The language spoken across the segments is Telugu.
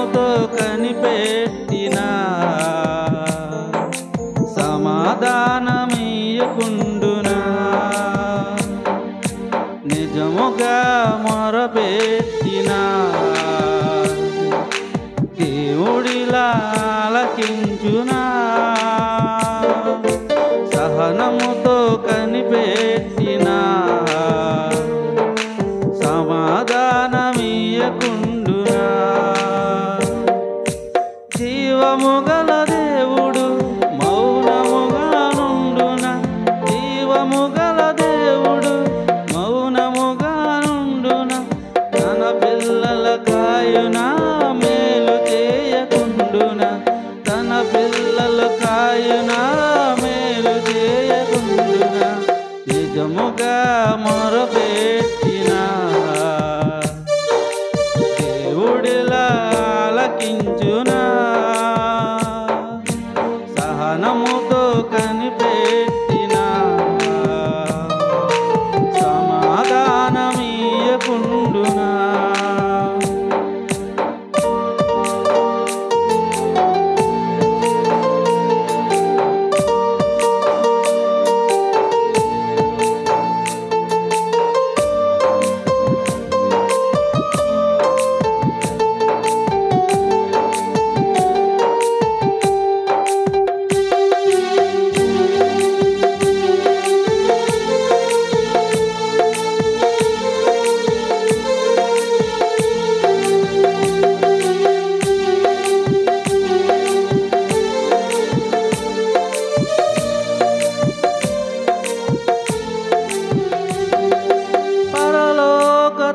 సహనముతో కనిపెట్టిన సమాధానమీయకుండునా నిజముగా మొరపెట్టిన దేవుడిలా ఆలకించునా సహనముతో కనిపెట్టిన సమాధానమీయకుండునా జీవముగల దేవుడు మౌనముగా నుండునా జీవముగల దేవుడు మౌనముగా నుండునా తన పిల్లల కాయునా మేలు చేయకుండునా తన పిల్లల కాయునా మేలు చేయకుండునా నిజముగా మొరపెట్టిన దేవుడిలా ఆలకించునా సహనముతో కనిపెట్టిన సమాధానమీయకుండునా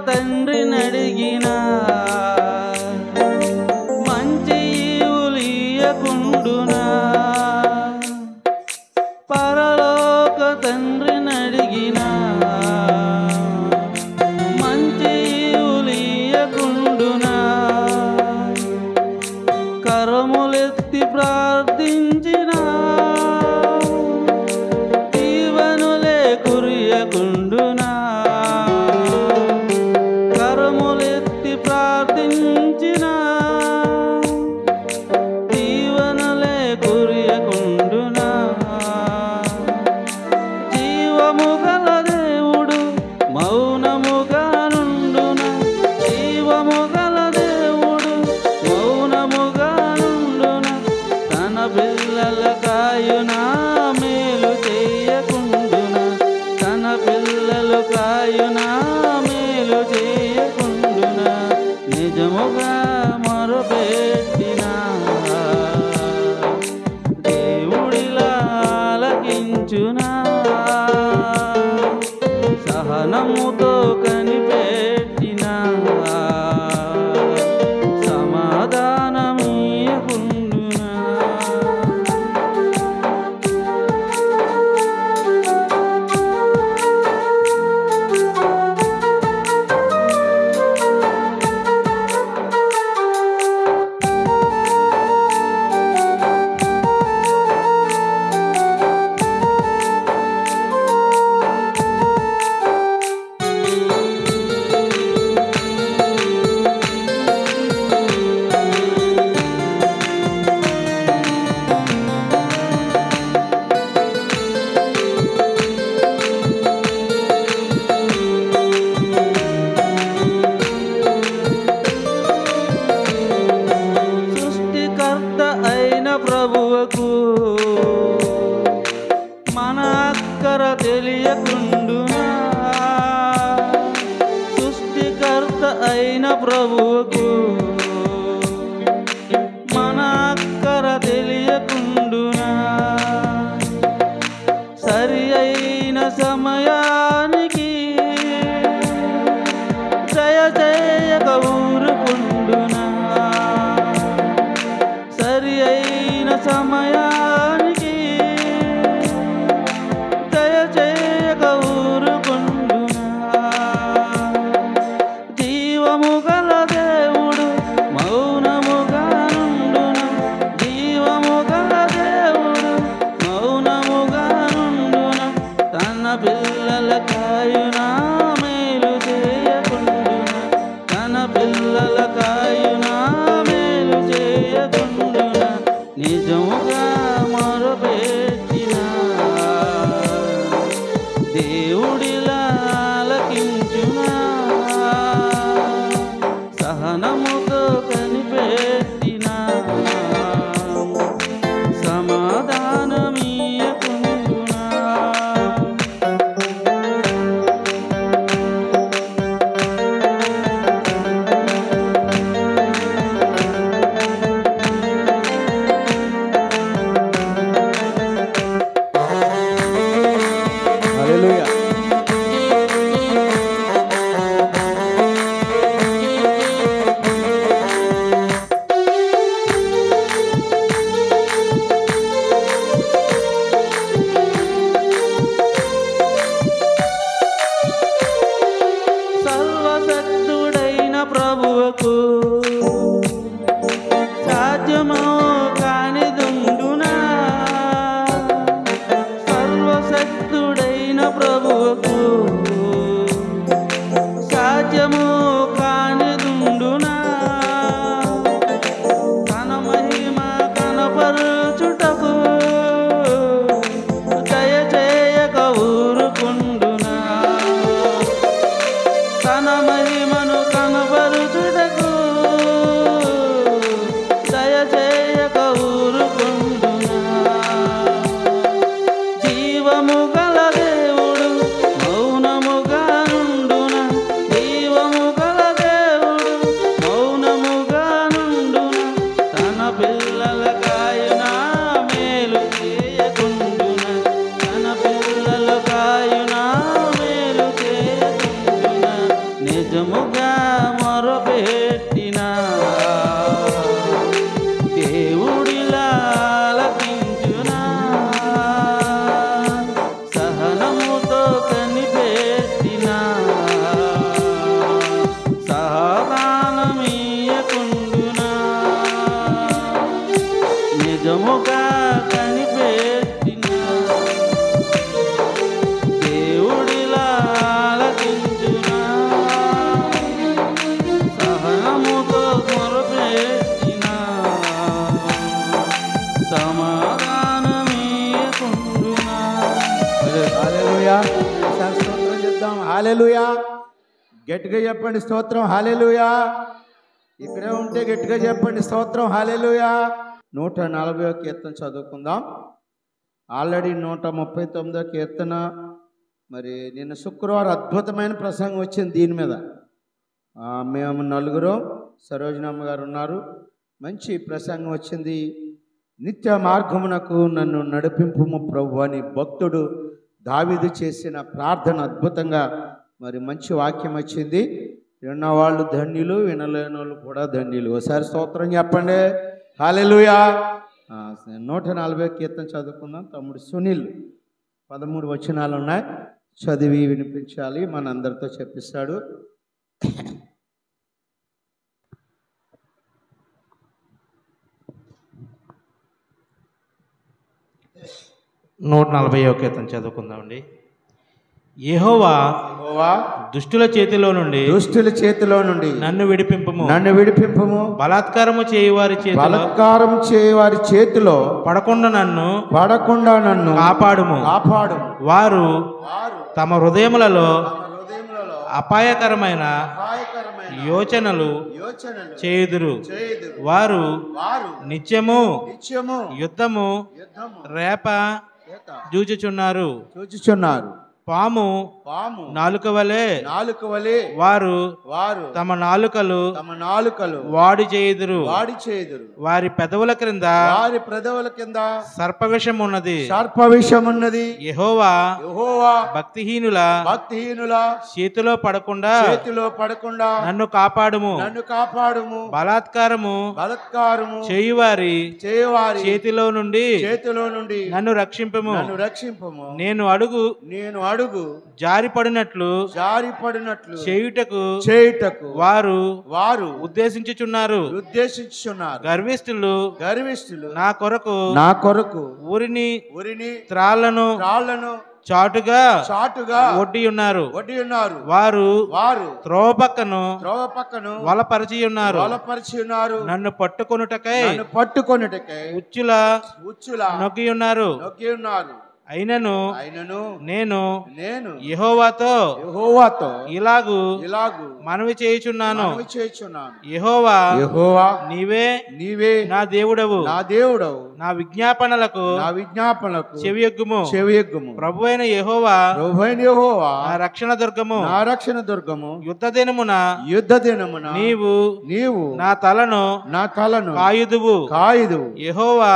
తండ్రి నడిగిన మంచి ఈవులియకుండునా పరలోక తండ్రి నడిగిన మంచి ఈవులియకుండునా కరములెత్తి ప్రార్థించిన దీవెనలే కురియకుండునా కరములెత్తి ప్రార్థించిన దీవెనలే కురియకుండునా జీవముగల దేవుడు మౌనముగా నుండునా జీవముగల దేవుడు మౌనముగా నుండునా తన పిల్లల కాయునా మేలు చేయకుండునా తన పిల్లల కాయునా మేలు చేయకుండునా నిజముగా మొరపెట్టిన దేవుడిలా ఆలకించునా సహనముతో కనిపెట్టిన సమాధానమీయకుండునా కనిపెట్టిన సమాధానమీయకుండునా. హల్లెలూయా. సర్వశక్తుడైన ప్రభువుకు సాధ్యమో కానిదుండునా. సర్వశక్తుడైన ప్రభువుకు సాధ్యమో కానిదుండునా. తన మహిమ కనపరుచుటకు దయచేయక ఊరుకుండునా. తన మహిమను కనపరుచుటకు దయచేయక ఊరుకుండునా. జీవము గల దేవుడు మౌనముగా నుండునా. జీవము గల దేవుడు మౌనముగా నుండునా. తన పిల్లల కాయునా మేలు చేయకుండునా. తన పిల్లల కాయునా మేలు చేయకుండునా. నిజముగా మొరపెట్టిన దేవుడిలా ఆలకించునా. సహనముతో కనిపెట్టిన సహనామీయకుండునా. నిజముగా కనిపెట్టిన దేవుడిలా ఆలకించునా. సహనముతో మొరపెట్టిన సమాధానమీయకుండునా. హల్లెలూయా. ఒకసారి స్తోత్రం చెప్దాం. హల్లెలూయా. గట్టిగా చెప్పండి స్తోత్రం. హల్లెలూయా. ఇక్కడే ఉంటే గట్టిగా చెప్పండి స్తోత్రం. హల్లెలూయా. 140వ కీర్తన చదువుకుందాం. ఆల్రెడీ 139వ కీర్తన. మరి నిన్న శుక్రవారం అద్భుతమైన ప్రసంగం వచ్చింది దీని మీద. మేము నలుగురు, సరోజనమ్మ గారు ఉన్నారు. మంచి ప్రసంగం వచ్చింది. నిత్య మార్గమునకు నన్ను నడిపింపుము ప్రభు అని భక్తుడు దావీదు చేసిన ప్రార్థన అద్భుతంగా మరి మంచి వాక్యం వచ్చింది. విన్నవాళ్ళు ధన్యులు, వినలేని వాళ్ళు కూడా ధన్యులు. ఒకసారి స్తోత్రం చెప్పండి. హల్లెలూయా. 140వ కీర్తన చదువుకుందాం. తమ్ముడు సునీల్ 13 వచనాలు ఉన్నాయి, చదివి వినిపించాలి, మనందరితో చెప్పిస్తాడు. 140వ కీర్తన చదువుకుందామండి. యెహోవా దుష్టుల చేతిలో నుండి నన్ను విడిపింపుము. బలాత్కారము చేయువారి చేతిలో పడకుండా నన్ను కాపాడుము. వారు తమ హృదయములలో అపాయకరమైన యోచనలు చేయుదురు. వారు నిత్యము యుద్ధము రేప చూచుచున్నారు. పాము నాలుక వలె వారు తమ నాలుకలు వాడి చేయుదురు. వారి పెదవుల క్రింద సర్పవిషం ఉన్నది. యెహోవా భక్తిహీనుల చేతిలో పడకుండా నన్ను కాపాడుము. బలాత్కారము చేయువారి చేతిలో నుండి నన్ను రక్షింపుము. నేను అడుగు జారిపడినట్లు చేయుటకు వారు ఉద్దేశించుచున్నారు. గర్విష్ఠులు నా కొరకు ఊరిని త్రాళ్లను చాటుగా ఒడ్డి ఉన్నారు. వారు త్రోవ పక్కను వలపరిచి ఉన్నారు. నన్ను పట్టుకొనుటకై ఉచ్చుల నొక్కి ఉన్నారు. అయినను నేను యెహోవాతో ఇలాగు మనవి చేయుచున్నాను. యెహోవా నీవే నా దేవుడవు, నా విజ్ఞాపనలకు చెవియొగ్గుము. ప్రభువైన యెహోవా నా రక్షణ దుర్గము. యుద్ధ దినమున నీవు నా తలను కాయుదువు. యెహోవా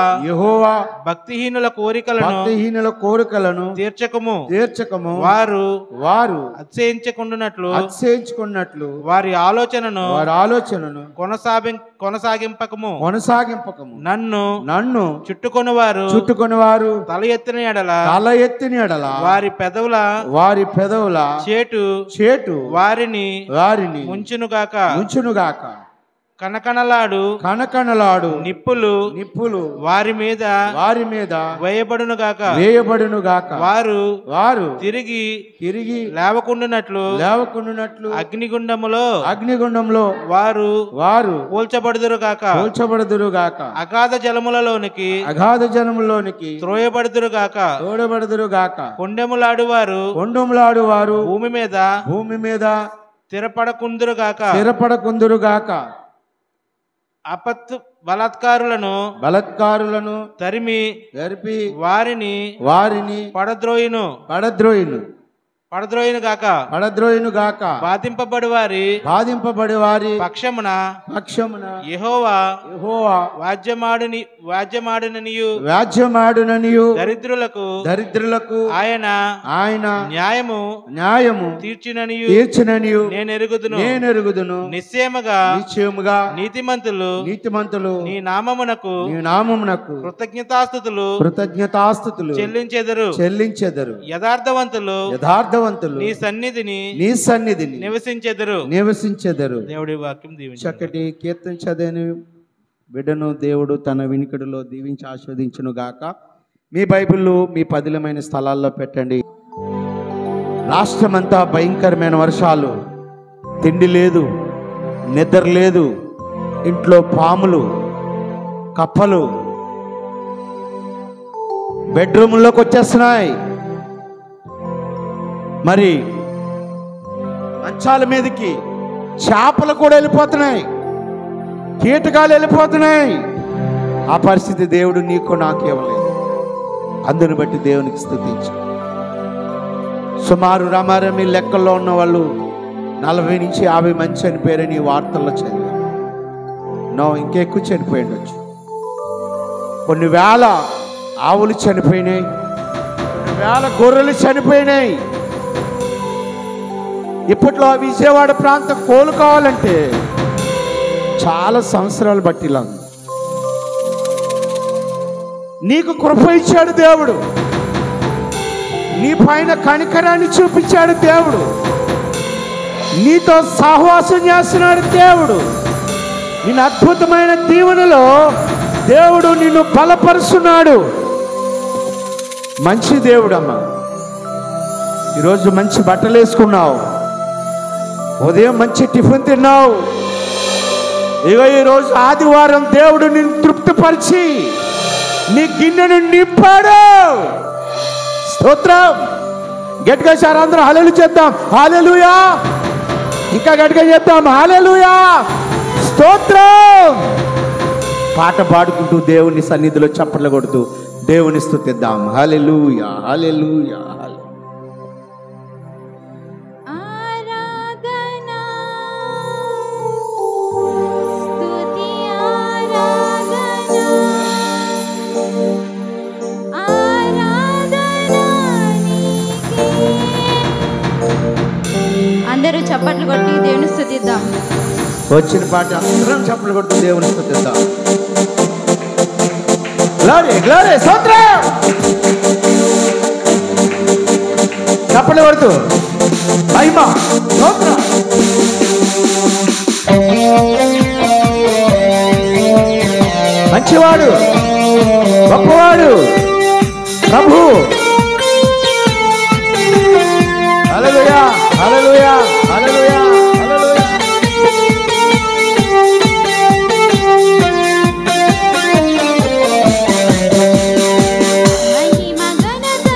భక్తిహీనుల కోరికలను తీర్చకము. వారు అతిశయించుకున్నట్లు వారి ఆలోచనను కొనసాగింపకము. నన్ను చుట్టుకొని వారు తల ఎత్తిన ఎడల వారి పెదవుల చేటు వారిని ముంచునుగాక. కనకనలాడు నిప్పులు వారి మీద వేయబడునుగాక. వారు తిరిగి లేవకుండునట్లు అగ్నిగుండములో వారు పోల్చబడుదురుగాక. అగాధ జలములలోనికి త్రోయబడుదురుగాక. కొండెములాడు వారు భూమి మీద స్థిరపడకుందురుగాక. అపత్తు బలాత్కారులను తరిమి వారిని పడద్రోయును గాక. బాధింపబడి వారి పక్షమున యెహోవా వాద్యమాడుననియు దరిద్రులకు ఆయన న్యాయము తీర్చుననియు నేనెరుగుదును. నిశ్చయముగా నీతిమంతులు నీ నామమునకు కృతజ్ఞతాస్తుతులు చెల్లించెదరు. యథార్థవంతులు నీ సన్నిధిని నివసించెదరు. దేవుడి వాక్యం దీవించు. చక్కటి కీర్తన చదివిన బిడ్డను దేవుడు తన వినికిడిలో దీవించి ఆస్వాదించును గాక. మీ బైబిల్లో మీ పదిలమైన స్థలాల్లో పెట్టండి. రాష్ట్రమంతా భయంకరమైన వర్షాలు, తిండి లేదు, నిద్ర లేదు, ఇంట్లో పాములు, కప్పలు బెడ్రూమ్లోకి వచ్చేస్తున్నాయి. మరి మంచాల మీదకి చేపలు కూడా వెళ్ళిపోతున్నాయి, కీటకాలు వెళ్ళిపోతున్నాయి. ఆ పరిస్థితి దేవుడు నీకు నాకు ఇవ్వలేదు. అందుని బట్టి దేవునికి స్తుతించు. సుమారు రమారమి లెక్కల్లో ఉన్న వాళ్ళు 40 నుంచి 50 మంది చనిపోయారని వార్తల్లో చదివారు. ఇంకెక్కువ చనిపోయి ఉండొచ్చు. కొన్ని వేల ఆవులు చనిపోయినాయి, కొన్ని వేల గొర్రెలు చనిపోయినాయి. ఇప్పట్లో విజయవాడ ప్రాంతం కోలుకోవాలంటే చాలా సంవత్సరాలు బట్టిలా ఉంది. నీకు కృప ఇచ్చాడు దేవుడు, నీ పైన కనికరాన్ని చూపించాడు దేవుడు, నీతో సహవాసం చేస్తున్నాడు దేవుడు. నిన్ను అద్భుతమైన దీవెనలో దేవుడు నిన్ను బలపరుస్తున్నాడు. మంచి దేవుడు అమ్మా. ఈరోజు మంచి బట్టలు వేసుకున్నావు, ఉదయం మంచి టిఫిన్ తిన్నావు. ఇగో ఈరోజు ఆదివారం దేవుడు నిన్ను తృప్తిపరిచి నీ గిన్నెను నింపాడు. స్తోత్రం. గట్టిగా సార్ అందరూ హల్లెలూయా చేద్దాం. హల్లెలూయా. ఇంకా గట్టిగా చేద్దాం. హల్లెలూయా. స్తోత్రం. పాట పాడుకుంటూ దేవుని సన్నిధిలో చప్పట్లు కొడుతూ దేవుని స్తుతిద్దాం. హల్లెలూయా, హల్లెలూయా. అందరూ చప్పట్లు కొట్టి దేవుని స్తుతిద్దాం. వచ్చిన పాట అందరం చప్పట్లు కొట్టి దేవుని స్తుతిద్దాం. గ్లోరీ గ్లోరీ స్తోత్రం. చప్పట్లు కొడుతూ మహిమ స్తోత్రం. మంచివాడు, గొప్పవాడు ప్రభు. హల్లెలూయా, హల్లెలూయా, హల్లెలూయా, హల్లెలూయా. మహిమ ఘనత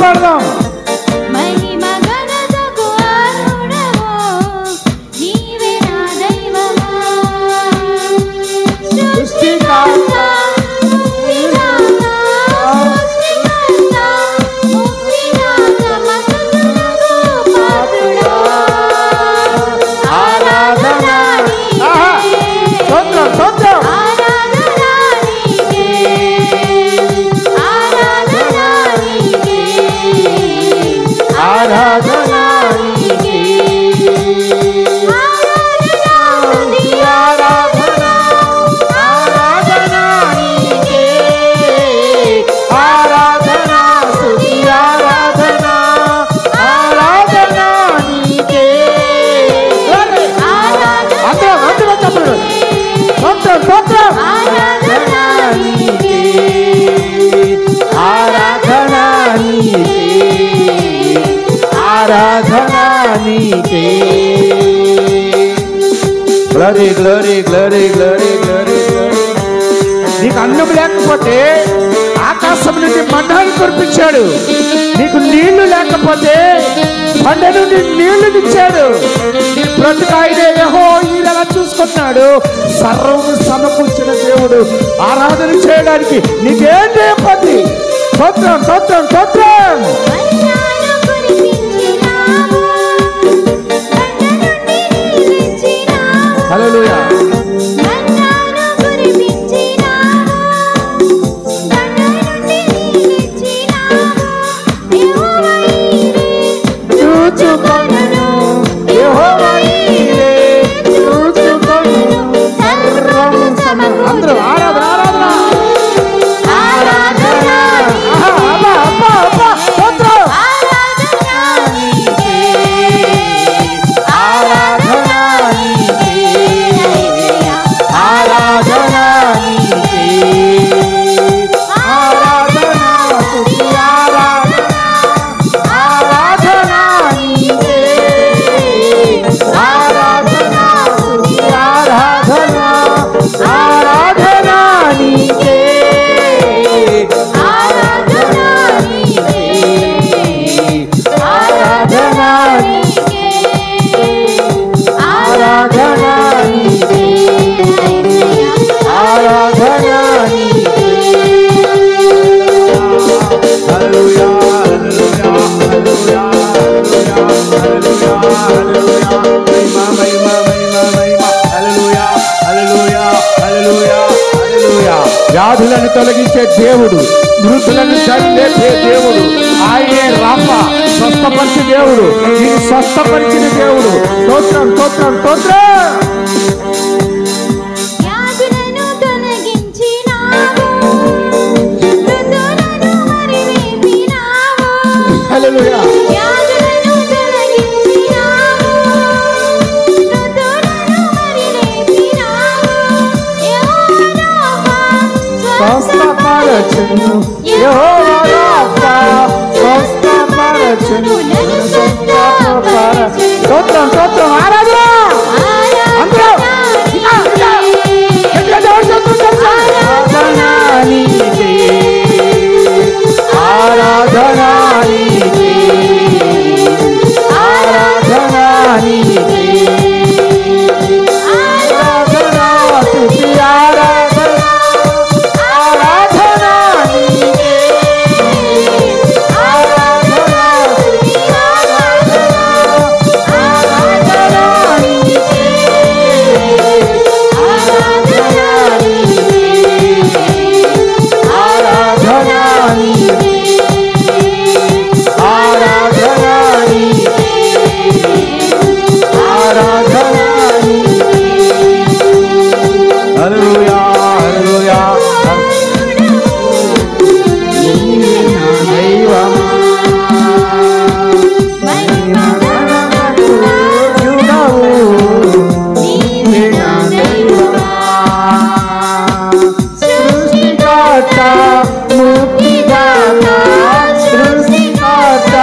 పాడదాం. Glory glory glory glory glory. నీకు అన్నం లేకపోతే ఆకాశం నుండి మన్నాను కురిపించాడు. నీకు నీళ్లు లేకపోతే బండ నుండి నీళ్లు ఇచ్చాడు. నీ బ్రతుకాయనే యెహోవా చూసుకున్నాడు. సర్వం సమకూర్చిన దేవుడు ఆరాధన చేయడానికి నీకేంటి ఇబ్బంది? స్తోత్రం స్తోత్రం స్తోత్రం. హల్లెలూయా. అందరూ ఆరాధన ఆరాధన వ్యాధులను తొలగించే దేవుడు, మృతులను లేపే దేవుడు ఆయనే. రాఫా స్వస్థపరిచే దేవుడు, నేను స్వస్థపరిచిన దేవుడు. స్తోత్రం స్తోత్రం స్తోత్రం. హల్లెలూయా. స్వస్థపరచును యెహోవా రాఫా, స్వస్థపరచును స్వస్థపరచును. స్తోత్రం స్తోత్రం ఆరాధన. అందరూ ఆరాధన నీకే, ఆరాధన నీకే, ఆరాధన నీకే, ఆరాధన స్తుతి ఆరాధన ఆరాధన నీకే, ఆరాధన స్తుతి ఆరాధన ఆరాధన నీకే, ఆరాధన నీకే, ఆరాధన నీకే, ఆరాధన నీకే, ఆరాధన నీకే. హల్లెలూయా హల్లెలూయా. నీవే నా దైవమా, మహిమగణమకుడవు, నీవే నా దైవమా. సృష్టికర్త ముక్తిదాత, సృష్టికర్త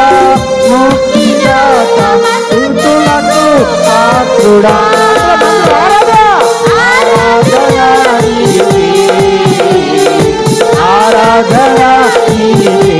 ముక్తిదాత, స్తుతులకు పాత్రుడా. ఆరాధన నీకే, ఆరాధన నీకే.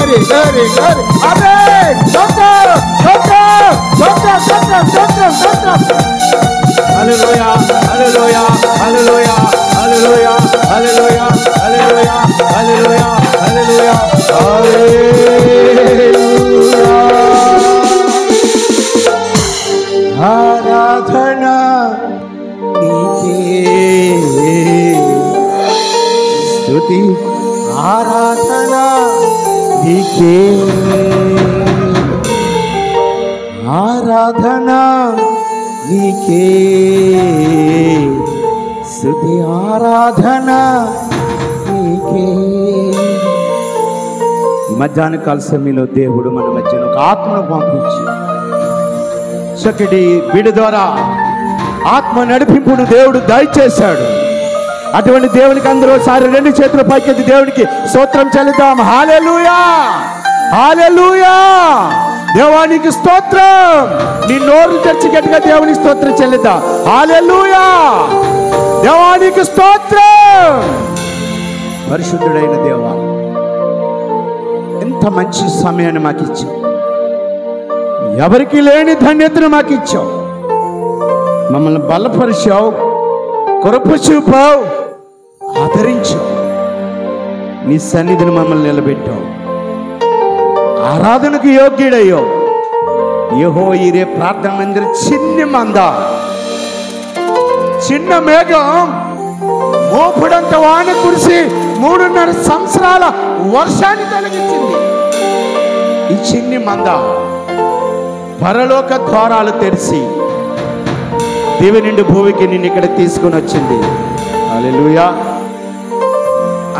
glory, glory, glory. Amen. Stotram, stotram, stotram, stotram, stotram, stotram. Hallelujah, hallelujah, hallelujah, hallelujah, hallelujah, hallelujah, hallelujah, hallelujah, hallelujah. ఆరాధన నీకే, స్తుతి ఆరాధన నీకే, ఆరాధన నీకే, స్తుతి ఆరాధన నీకే. ఈ మధ్యాహ్న కాల సమయంలో దేవుడు మన మధ్యన ఒక ఆత్మను పంపించి చక్కటి వీడి ద్వారా ఆత్మ నడిపింపును దేవుడు దయచేశాడు. అటువంటి దేవునికి అందరూ ఒకసారి రెండు చేతుల పైకెత్తి దేవునికి స్తోత్రం చెల్లిద్దాం. హల్లెలూయా, హల్లెలూయా. దేవానికి స్తోత్రం. నీ నోరు తెరిచి గట్టిగా దేవునికి స్తోత్రం చెల్లిద్దాం. హల్లెలూయా, దేవానికి స్తోత్రం. పరిశుద్ధుడైన దేవా, ఎంత మంచి సమయాన్ని మాకు ఇచ్చావు. ఎవరికి లేని ధన్యతను మాకు ఇచ్చావు. మమ్మల్ని బలపరిచావు, కృప చూపావు, ఆదరించావు. నీ సన్నిధిని మమ్మల్ని నిలబెట్టావు. ఆరాధనకు యోగ్యుడయ్యో. యెహోవా ప్రార్థన మందిరం చిన్న మంద, చిన్న మేఘం మోపుడంత వాన కురిసి 3.5 సంవత్సరాల వర్షాన్ని తొలగించింది. ఈ చిన్ని మంద పరలోక ద్వారాలు తెరిచి దివి నుండి భూమికి నిన్ను ఇక్కడ తీసుకొని వచ్చింది. హల్లెలూయా.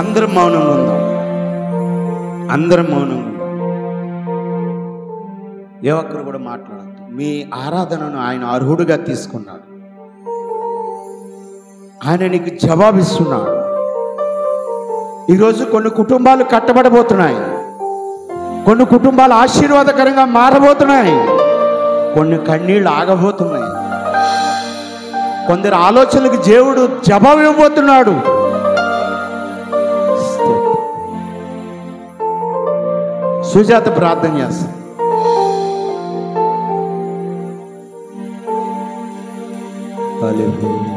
అందరం మౌనంగా ఉందాం, అందరం మౌనంగా ఉందాం. ఏ ఒక్కరు కూడా మాట్లాడద్దు. మీ ఆరాధనను ఆయన అర్హుడుగా తీసుకున్నాడు. ఆయన నీకు జవాబిస్తున్నాడు. ఈరోజు కొన్ని కుటుంబాలు కట్టబడబోతున్నాయి, కొన్ని కుటుంబాలు ఆశీర్వాదకరంగా మారబోతున్నాయి, కొన్ని కన్నీళ్ళు ఆగబోతున్నాయి, కొందరు ఆలోచనలకు దేవుడు జవాబు ఇవ్వబోతున్నాడు. సుజాత ప్రార్థన చేస్తా. హల్లెలూయా,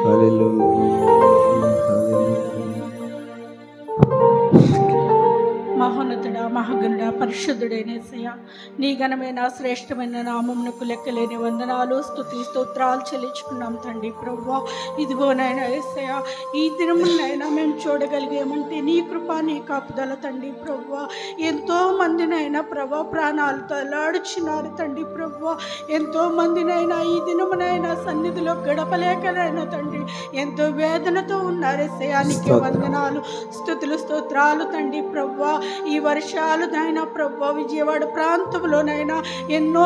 హల్లెలూయా, మహోన్నతుడా, మహాగణుడా, పరిశుద్ధుడైన యేసయ్య, నీ ఘనమైన శ్రేష్టమైన నామమునకు లెక్కలేని వందనాలు, స్తుతి స్తోత్రాలు చెల్లించుకున్నాం తండ్రి ప్రభువా. ఇదిగోనైనా యేసయ్య, ఈ దినమునైనా మేము చూడగలిగేమంటే నీ కృప, నీ కాపుదల తండ్రి ప్రభువా. ఎంతో మందినైనా ప్రభా ప్రాణాలతో అల్లాడుచున్నారు తండ్రి ప్రభువా. ఎంతో మందినైనా ఈ దినమునైనా సన్నిధిలో గడపలేకనైనా తండ్రి ఎంతో వేదనతో ఉన్నారు యేసయ్య. నీకే వందనాలు, స్తుతులు స్తోత్రాలు తండ్రి ప్రభువా. ఈ వర్షాలు నైనా ప్రభువా విజయవాడ ప్రాంతంలోనైనా ఎన్నో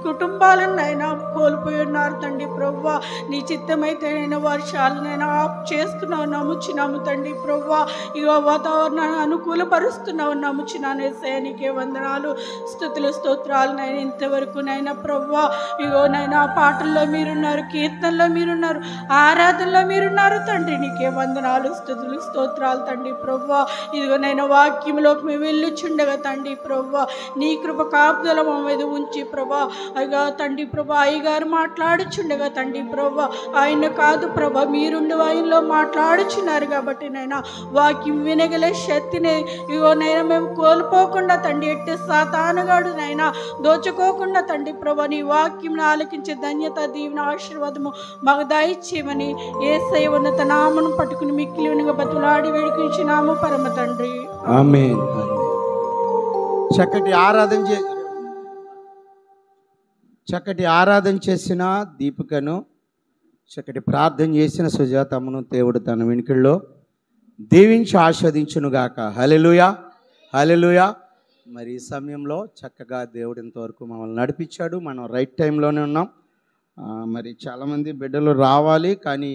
కుటుంబాలనైనా కోల్పోయి ఉన్నారు తండ్రి ప్రభువా. నీ చిత్తమైతే నేను వర్షాలనైనా ఆఫ్ చేస్తున్నావు, నమ్ముచున్నాము తండ్రి ప్రభువా. ఇగో వాతావరణాన్ని అనుకూలపరుస్తున్నావు, నమ్ముచున్నాను యేసయ్య. నీకే వందనాలు, స్తుతులు స్తోత్రాలు నైనా. ఇంతవరకు నైనా ప్రభువా ఇగో నైనా పాటల్లో మీరున్నారు, కీర్తనలో మీరున్నారు, ఆరాధనలో మీరున్నారు తండ్రి. నీకే వందనాలు, స్తుతులు స్తోత్రాలు తండ్రి ప్రభువా. ఇదిగో నైనా వాక్యంలోకి మేము వెళ్ళుచుండగా తండ్రి ప్రభువా నీ కృప కాపుదల మా మీద ఉంచి ప్రభా. అయ్యా తండ్రి ప్రభా, అయ్యగారు మాట్లాడుచుండగా తండ్రి ప్రభా, ఆయన కాదు ప్రభా మీరుండి ఆయనలో మాట్లాడుచున్నారు కాబట్టి నైనా వాక్యం వినగలే శక్తిని ఇగో నైనా మేము కోల్పోకుండా తండ్రి, ఎట్టి సాతానుగాడు నైనా దోచుకోకుండా తండ్రి ప్రభా నీ వాక్యం ఆలకించే ధన్యత, దీవెన, ఆశీర్వాదము మాకు దయచేయమని యేసయ్య ఉన్నత నామను పట్టుకుని మిక్కిలిగా బతులాడి వేడుకుంటున్నాము పరమ తండ్రి. ఆమేన్. చక్కటి ఆరాధన చేసిన దీపికను, చక్కటి ప్రార్థన చేసిన సుజాతమ్మను దేవుడు తన వెనుకల్లో దీవించి ఆస్వాదించునుగాక. హల్లెలూయా, హల్లెలూయా. మరి ఈ సమయంలో చక్కగా దేవుడు ఇంతవరకు మమ్మల్ని నడిపించాడు. మనం రైట్ టైంలోనే ఉన్నాం. మరి చాలామంది బిడ్డలు రావాలి, కానీ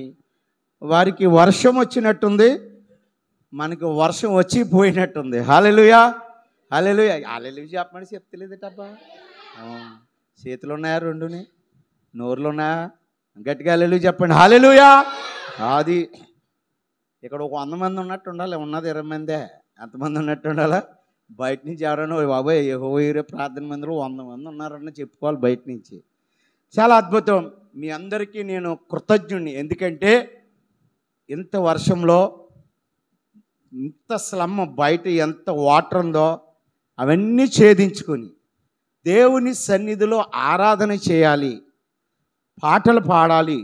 వారికి వర్షం వచ్చినట్టుంది, మనకు వర్షం వచ్చి పోయినట్టుంది. హల్లెలూయా, హల్లెలూయా. హల్లెలూయా చెప్పమని చెప్తలేదటబ్బా. చేతులు ఉన్నాయా రెండుని, నోరులు ఉన్నాయా? గట్టిగా హల్లెలూయా చెప్పండి. హల్లెలూయా. అది ఇక్కడ ఒక 100 మంది ఉన్నట్టు ఉండాలి, ఉన్నది 20 మందే. ఎంతమంది ఉన్నట్టు ఉండాలా? బయట నుంచి ఎవరైనా బాబాయ్ యెహోవా ప్రార్థన మందిలో 100 మంది ఉన్నారని చెప్పుకోవాలి బయట నుంచి. చాలా అద్భుతం. మీ అందరికీ నేను కృతజ్ఞుడిని. ఎందుకంటే ఇంత వర్షంలో ఇంత స్లమ్, బయట ఎంత వాటర్ ఉందో అవన్నీ ఛేదించుకొని దేవుని సన్నిధిలో ఆరాధన చేయాలి, పాటలు పాడాలి,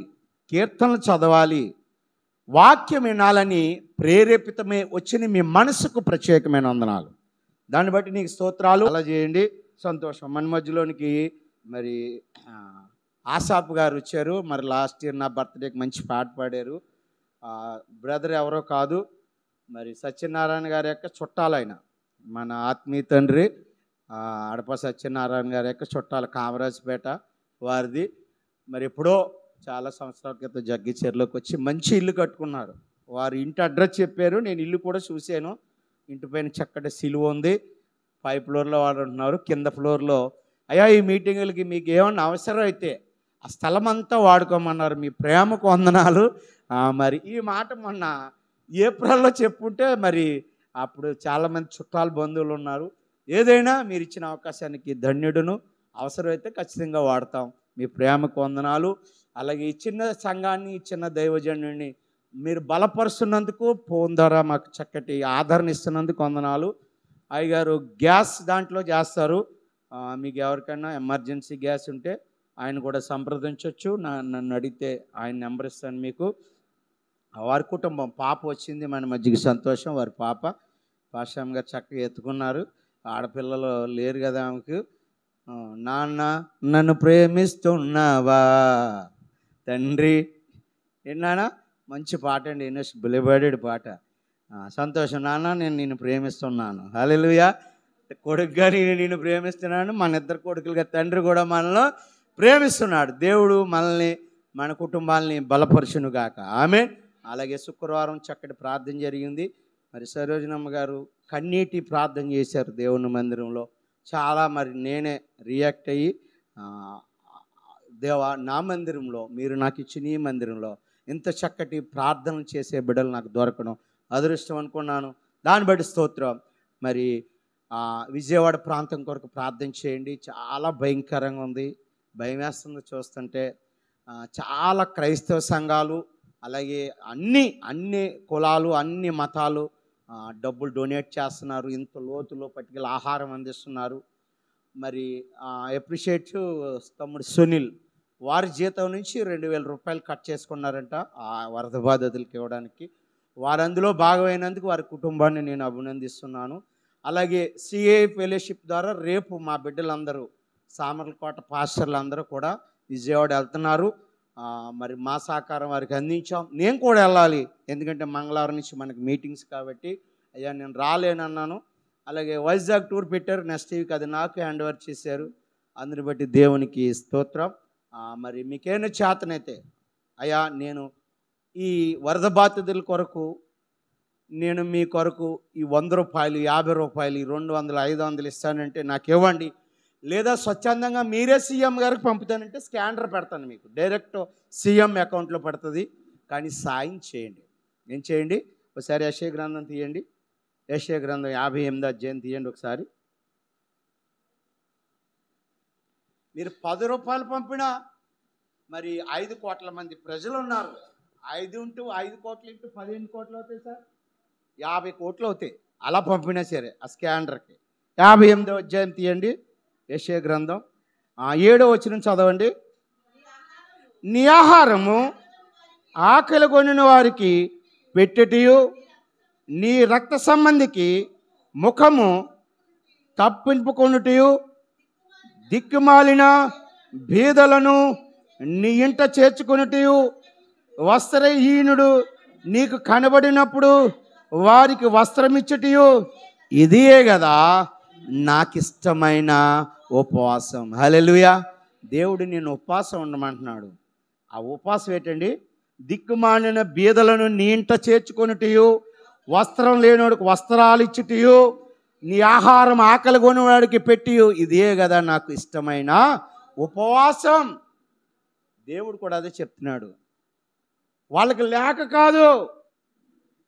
కీర్తనలు చదవాలి, వాక్యం వినాలని ప్రేరేపితమే వచ్చిన మీ మనసుకు ప్రత్యేకమైన వందనాలు. దాన్ని బట్టి నీకు స్తోత్రాలు. అలా చేయండి, సంతోషం. మన మధ్యలోనికి మరి ఆసాప్ గారు వచ్చారు. మరి లాస్ట్ ఇయర్ నా బర్త్డేకి మంచి పాట పాడారు. బ్రదర్ ఎవరో కాదు, మరి సత్యనారాయణ గారి యొక్క చుట్టాలైన మన ఆత్మీయ తండ్రి అడప సత్యనారాయణ గారి యొక్క చుట్టాలు, కామరాజపేట వారిది. మరి ఎప్పుడో చాలా సంవత్సరాల క్రితం జగ్గిచేరులోకి వచ్చి మంచి ఇల్లు కట్టుకున్నారు. వారు ఇంటి అడ్రస్ చెప్పారు, నేను ఇల్లు కూడా చూశాను. ఇంటి పైన చక్కటి సిలువ ఉంది. 5 ఫ్లోర్లో వాడు ఉంటున్నారు. కింద ఫ్లోర్లో అయ్యా ఈ మీటింగులకి మీకు ఏమన్నా అవసరం అయితే ఆ స్థలం అంతా వాడుకోమన్నారు. మీ ప్రేమకు వందనాలు. మరి ఈ మాట మొన్న ఏప్రిల్లో చెప్పుంటే మరి అప్పుడు చాలామంది చుట్టాలు బంధువులు ఉన్నారు. ఏదైనా మీరు ఇచ్చిన అవకాశానికి ధన్యుడును. అవసరమైతే ఖచ్చితంగా వాడతాం. మీ ప్రేమకు వందనాలు. అలాగే ఈ చిన్న సంఘాన్ని, ఈ చిన్న దైవజనుడిని మీరు బలపరుస్తున్నందుకు, ఫోన్ ద్వారా మాకు చక్కటి ఆదరణ ఇస్తున్నందుకు వందనాలు. అయ్యగారు గ్యాస్ దాంట్లో చేస్తారు. మీకు ఎవరికైనా ఎమర్జెన్సీ గ్యాస్ ఉంటే ఆయన కూడా సంప్రదించవచ్చు. నన్ను అడిగితే ఆయన నెంబర్ ఇస్తాను మీకు. వారి కుటుంబం పాప వచ్చింది మన మధ్యకి, సంతోషం. వారి పాప పాషామ్ గారు చక్కగా ఎత్తుకున్నారు. ఆడపిల్లలు లేరు కదా ఆమెకు. నాన్న నన్ను ప్రేమిస్తున్నావా తండ్రి, విన్నానా? మంచి పాట అండి, బిలిబడేడు పాట. సంతోషం నాన్న, నేను నిన్ను ప్రేమిస్తున్నాను. హల్లెలూయా. కొడుకుగా నేను ప్రేమిస్తున్నాను. మన ఇద్దరు కొడుకులుగా తండ్రి కూడా మనల్ని ప్రేమిస్తున్నాడు. దేవుడు మనల్ని, మన కుటుంబాలని బలపరుచునుగాక. ఆమేన్. అలాగే శుక్రవారం చక్కటి ప్రార్థన జరిగింది. మరి సరోజనమ్మ గారు కన్నీటి ప్రార్థన చేశారు దేవుని మందిరంలో. చాలా మరి నేనే రియాక్ట్ అయ్యి, దేవా నా మందిరంలో, మీరు నాకు ఇచ్చిన ఈ మందిరంలో ఇంత చక్కటి ప్రార్థనలు చేసే బిడ్డలు నాకు దొరకడం అదృష్టం అనుకున్నాను. దాన్ని బట్టి స్తోత్రం. మరి విజయవాడ ప్రాంతం కొరకు ప్రార్థన చేయండి. చాలా భయంకరంగా ఉంది, భయం వేస్తుంది చూస్తుంటే. చాలా క్రైస్తవ సంఘాలు, అలాగే అన్ని కులాలు, అన్ని మతాలు డబ్బులు డొనేట్ చేస్తున్నారు. ఇంత లోతులో పట్టుకెళ్ళి ఆహారం అందిస్తున్నారు. మరి అప్రిషియేట్ తమ్ముడు సునీల్, వారి జీతం నుంచి 2000 రూపాయలు కట్ చేసుకున్నారంట ఆ వరద బాధితులకు ఇవ్వడానికి. వారు అందులో భాగమైనందుకు వారి కుటుంబాన్ని నేను అభినందిస్తున్నాను. అలాగే సిఏ ఫెలోషిప్ ద్వారా రేపు మా బిడ్డలందరూ, సామర్లకోట పాస్టర్లు అందరూ కూడా విజయవాడ వెళ్తున్నారు. మరి మా సహకారం వారికి అందించాం. నేను కూడా వెళ్ళాలి, ఎందుకంటే మంగళవారం నుంచి మనకి మీటింగ్స్ కాబట్టి. అయ్యా నేను రాలేనన్నాను. అలాగే వైజాగ్ టూర్ పెట్టారు, నెక్స్ట్ వీక్ అది నాకు హ్యాండ్ ఓవర్ చేశారు. అందుని బట్టి దేవునికి స్తోత్రం. మరి మీకేమైనా చేతనైతే, అయ్యా నేను ఈ వరద బాధితుల కొరకు, నేను మీ కొరకు ఈ 100 రూపాయలు, 50 రూపాయలు, 200, 500 ఇస్తానంటే నాకు ఇవ్వండి. లేదా స్వచ్ఛందంగా మీరే సీఎం గారికి పంపుతానంటే స్కానర్ పెడతాను, మీకు డైరెక్ట్ సీఎం అకౌంట్లో పడుతుంది. కానీ సాయం చేయండి. ఏం చేయండి? ఒకసారి యెషయా గ్రంథం తీయండి. యెషయా గ్రంథం 58వ అధ్యాయం తీయండి ఒకసారి. మీరు 10 రూపాయలు పంపినా, మరి 5 కోట్ల మంది ప్రజలు ఉన్నారు. 5 కోట్లు ఇంటూ 15 కోట్లు అవుతాయి సార్, 50 కోట్లు అవుతాయి. అలా పంపినా సరే ఆ స్కానర్కి. 58వ అధ్యాయం తీయండి, యెషయా గ్రంథం 7వ వచనం చదవండి. నీ ఆహారము ఆకలి కొనిన వారికి పెట్టెటియు, నీ రక్త సంబంధికి ముఖము తప్పింపుకొనుటయు, దిక్కుమాలిన బీదలను నీ ఇంట చేర్చుకొనుటయు, వస్త్రహీనుడు నీకు కనబడినప్పుడు వారికి వస్త్రమిచ్చుటయు, ఇదే కదా నాకు ఇష్టమైన ఉపవాసం. హల్లెలూయా. దేవుడు నేను ఉపవాసం ఉండమంటున్నాడు. ఆ ఉపవాసం ఏంటండి? దిక్కుమాలిన బీదలను నీ ఇంట చేర్చుకొనుటయు, వస్త్రం లేనివాడికి వస్త్రాలు ఇచ్చుటయు, నీ ఆహారం ఆకలి కొనివాడికి పెట్టియు, ఇదే కదా నాకు ఇష్టమైన ఉపవాసం. దేవుడు కూడా అదే చెప్తున్నాడు. వాళ్ళకి లేక కాదు,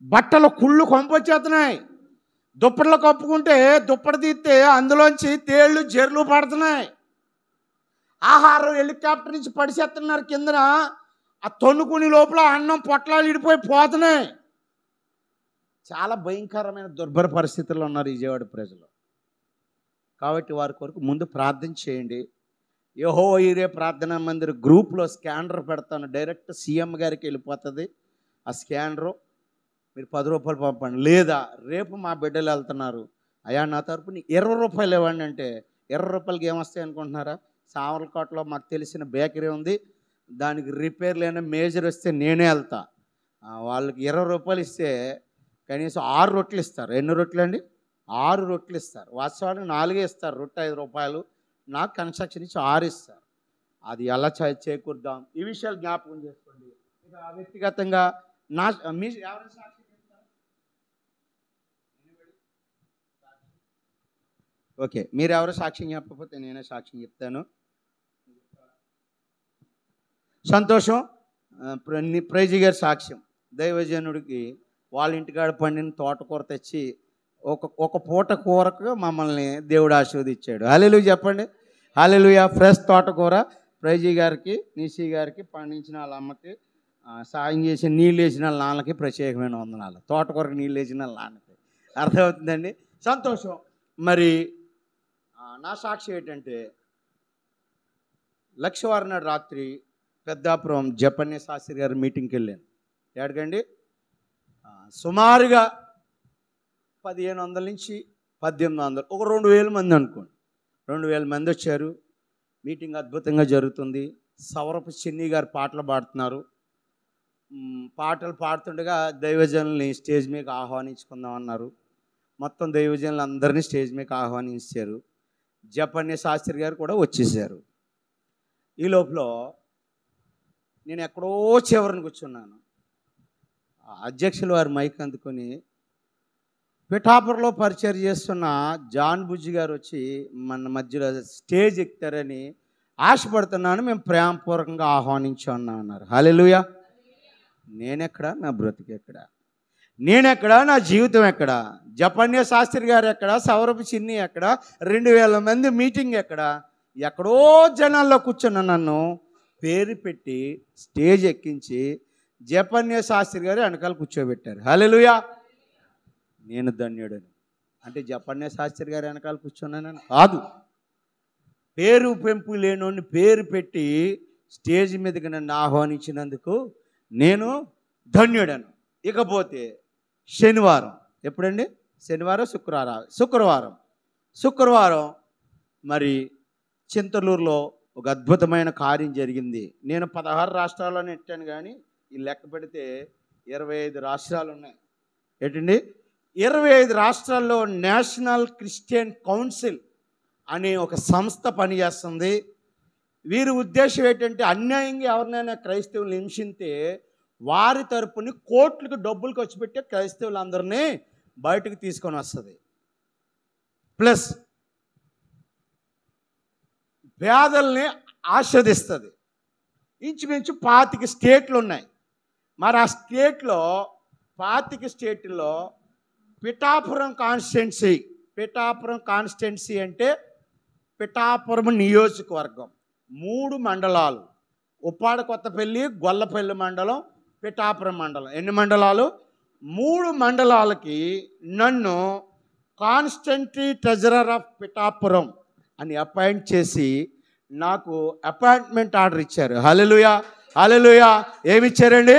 బట్టలు కుళ్ళు కొంపొచ్చేస్తున్నాయి, దుప్పట్లో కప్పుకుంటే దుప్పటి తీస్తే అందులోంచి తేళ్ళు జెర్లు పడుతున్నాయి. ఆహారం హెలికాప్టర్ నుంచి పడిసేస్తున్నారు కిందన. ఆ తొన్నుకుని లోపల అన్నం పొట్లాలు ఇడిపోయి పోతున్నాయి. చాలా భయంకరమైన దుర్భర పరిస్థితుల్లో ఉన్నారు విజయవాడ ప్రజలు. కాబట్టి వారి కొరకు ముందు ప్రార్థన చేయండి. యెహోవా ఈరే ప్రార్థనా మందిర్ గ్రూప్లో స్కానర్ పెడతాను, డైరెక్ట్ సీఎం గారికి వెళ్ళిపోతుంది ఆ స్కానరు. మీరు 10 రూపాయలు పంపండి. లేదా రేపు మా బిడ్డలు వెళ్తున్నారు, అయ్యా నా తరపున 20 రూపాయలు ఇవ్వండి అంటే 20 రూపాయలకి ఏమొస్తాయి అనుకుంటున్నారా? సామర్లకోటలో మాకు తెలిసిన బేకరీ ఉంది, దానికి రిపేర్ లేని మేజర్ వస్తే నేనే వెళ్తా. వాళ్ళకి 20 రూపాయలు ఇస్తే కనీసం 6 రొట్టెలు ఇస్తారు. ఎన్ని రొట్టెలు అండి? 6 రొట్టెలు ఇస్తారు. వాస్తవానికి 4 ఇస్తారు, రొట్టె 5 రూపాయలు. నాకు కన్స్ట్రక్షన్ ఇచ్చి 6 ఇస్తారు. అది ఎలా చేకూర్దాం, ఈ విషయాలు జ్ఞాపకం చేసుకోండి. ఇక వ్యక్తిగతంగా మీ ఎవరైనా సాక్షి చెప్తారా? ఓకే, మీరు ఎవరు సాక్ష్యం చెప్పకపోతే నేనే సాక్ష్యం చెప్తాను. సంతోషం. ప్రైజీ గారి సాక్ష్యం, దైవజనుడికి వాళ్ళ ఇంటికాడ పండిన తోటకూర తెచ్చి ఒక పూట కూరకు మమ్మల్ని దేవుడు ఆశీర్వదించాడు. హల్లెలూయా చెప్పండి. హల్లెలూయా. ఫ్రెష్ తోటకూర ప్రైజీ గారికి, నిషి గారికి, పండించిన వాళ్ళ అమ్మకి, సాయం చేసి నీళ్ళు వేసిన వాళ్ళ నాన్నకి ప్రత్యేకమైన వందనాలు. తోటకూరకు నీళ్ళు వేసిన వాళ్ళ నాన్నకి. అర్థమవుతుందండి. సంతోషం. మరి నా సాక్షి ఏంటంటే, లక్షవారం నాడు రాత్రి పెద్దాపురం జపన్య శాస్త్రి గారి మీటింగ్కి వెళ్ళాను. ఎక్కడికండి? సుమారుగా 1500 నుంచి 1800, ఒక 2000 మంది అనుకోండి. 2000 మంది వచ్చారు. మీటింగ్ అద్భుతంగా జరుగుతుంది. సవరపు చిన్ని గారు పాటలు పాడుతున్నారు. పాటలు పాడుతుండగా దైవజనుల్ని స్టేజ్ మీద ఆహ్వానించుకుందామన్నారు. మొత్తం దైవజనులు అందరినీ స్టేజ్ మీద ఆహ్వానించారు. జపన్య శాస్త్రి గారు కూడా వచ్చేసారు. ఈ లోపల నేను ఎక్కడో చివరిని కూర్చున్నాను. అధ్యక్షులు వారు మైక్ అందుకొని పిఠాపురంలో పరిచయం చేస్తున్న జాన్ బుజ్జి గారు వచ్చి మన మధ్యలో స్టేజ్ ఎక్కుతారని ఆశపడుతున్నాను, మేము ప్రేమపూర్వకంగా ఆహ్వానించామన్నా అన్నారు. హల్లెలూయా. నేనెక్కడా, నా బ్రతికి ఎక్కడా, నేనెక్కడా, నా జీవితం ఎక్కడా, జపన్య శాస్త్రి గారు ఎక్కడా, సౌరభ చిన్ని ఎక్కడా, 2000 మంది మీటింగ్ ఎక్కడా, ఎక్కడో జనాల్లో కూర్చున్న నన్ను పేరు పెట్టి స్టేజ్ ఎక్కించి జపన్య శాస్త్రి గారు వెనకాల కూర్చోబెట్టారు. హల్లెలూయా. నేను ధన్యుడని. అంటే జపన్య శాస్త్రి గారు వెనకాల కూర్చున్నానని కాదు, పేరు పెంపు లేనోని పేరు పెట్టి స్టేజ్ మీదకి నన్ను ఆహ్వానించినందుకు నేను ధన్యుడను. ఇకపోతే శనివారం, ఎప్పుడండి? శనివారం, శుక్రవారం మరి చింతలూరులో ఒక అద్భుతమైన కార్యం జరిగింది. నేను 16 రాష్ట్రాల్లోనే ఎట్టాను, కానీ ఈ లెక్క పెడితే 25 రాష్ట్రాలు ఉన్నాయి. ఏంటండి? 25 రాష్ట్రాల్లో నేషనల్ క్రిస్టియన్ కౌన్సిల్ అనే ఒక సంస్థ పనిచేస్తుంది. వీరి ఉద్దేశం ఏంటంటే, అన్యాయంగా ఎవరినైనా క్రైస్తవులు హింసిస్తే వారి తరపుని కోట్లకు డబ్బులు ఖర్చు పెట్టే క్రైస్తవులందరినీ బయటకు తీసుకొని వస్తుంది. ప్లస్ పేదల్ని ఆస్వాదిస్తుంది. ఇంచుమించు 25 స్టేట్లు ఉన్నాయి. మరి ఆ స్టేట్లో 25 స్టేట్లో పిఠాపురం కాన్స్టిట్యున్సీ అంటే పిఠాపురం నియోజకవర్గం 3 మండలాలు, ఉప్పాడ కొత్తపల్లి, గొల్లపల్లి మండలం, పిఠాపురం మండలం. ఎన్ని మండలాలు? 3 మండలాలకి నన్ను కాన్స్టెంట్రీ ట్రెజరర్ ఆఫ్ పిఠాపురం అని అపాయింట్ చేసి నాకు అపాయింట్మెంట్ ఆర్డర్ ఇచ్చారు. హల్లెలూయా. హల్లెలూయా. ఏమి ఇచ్చారండి?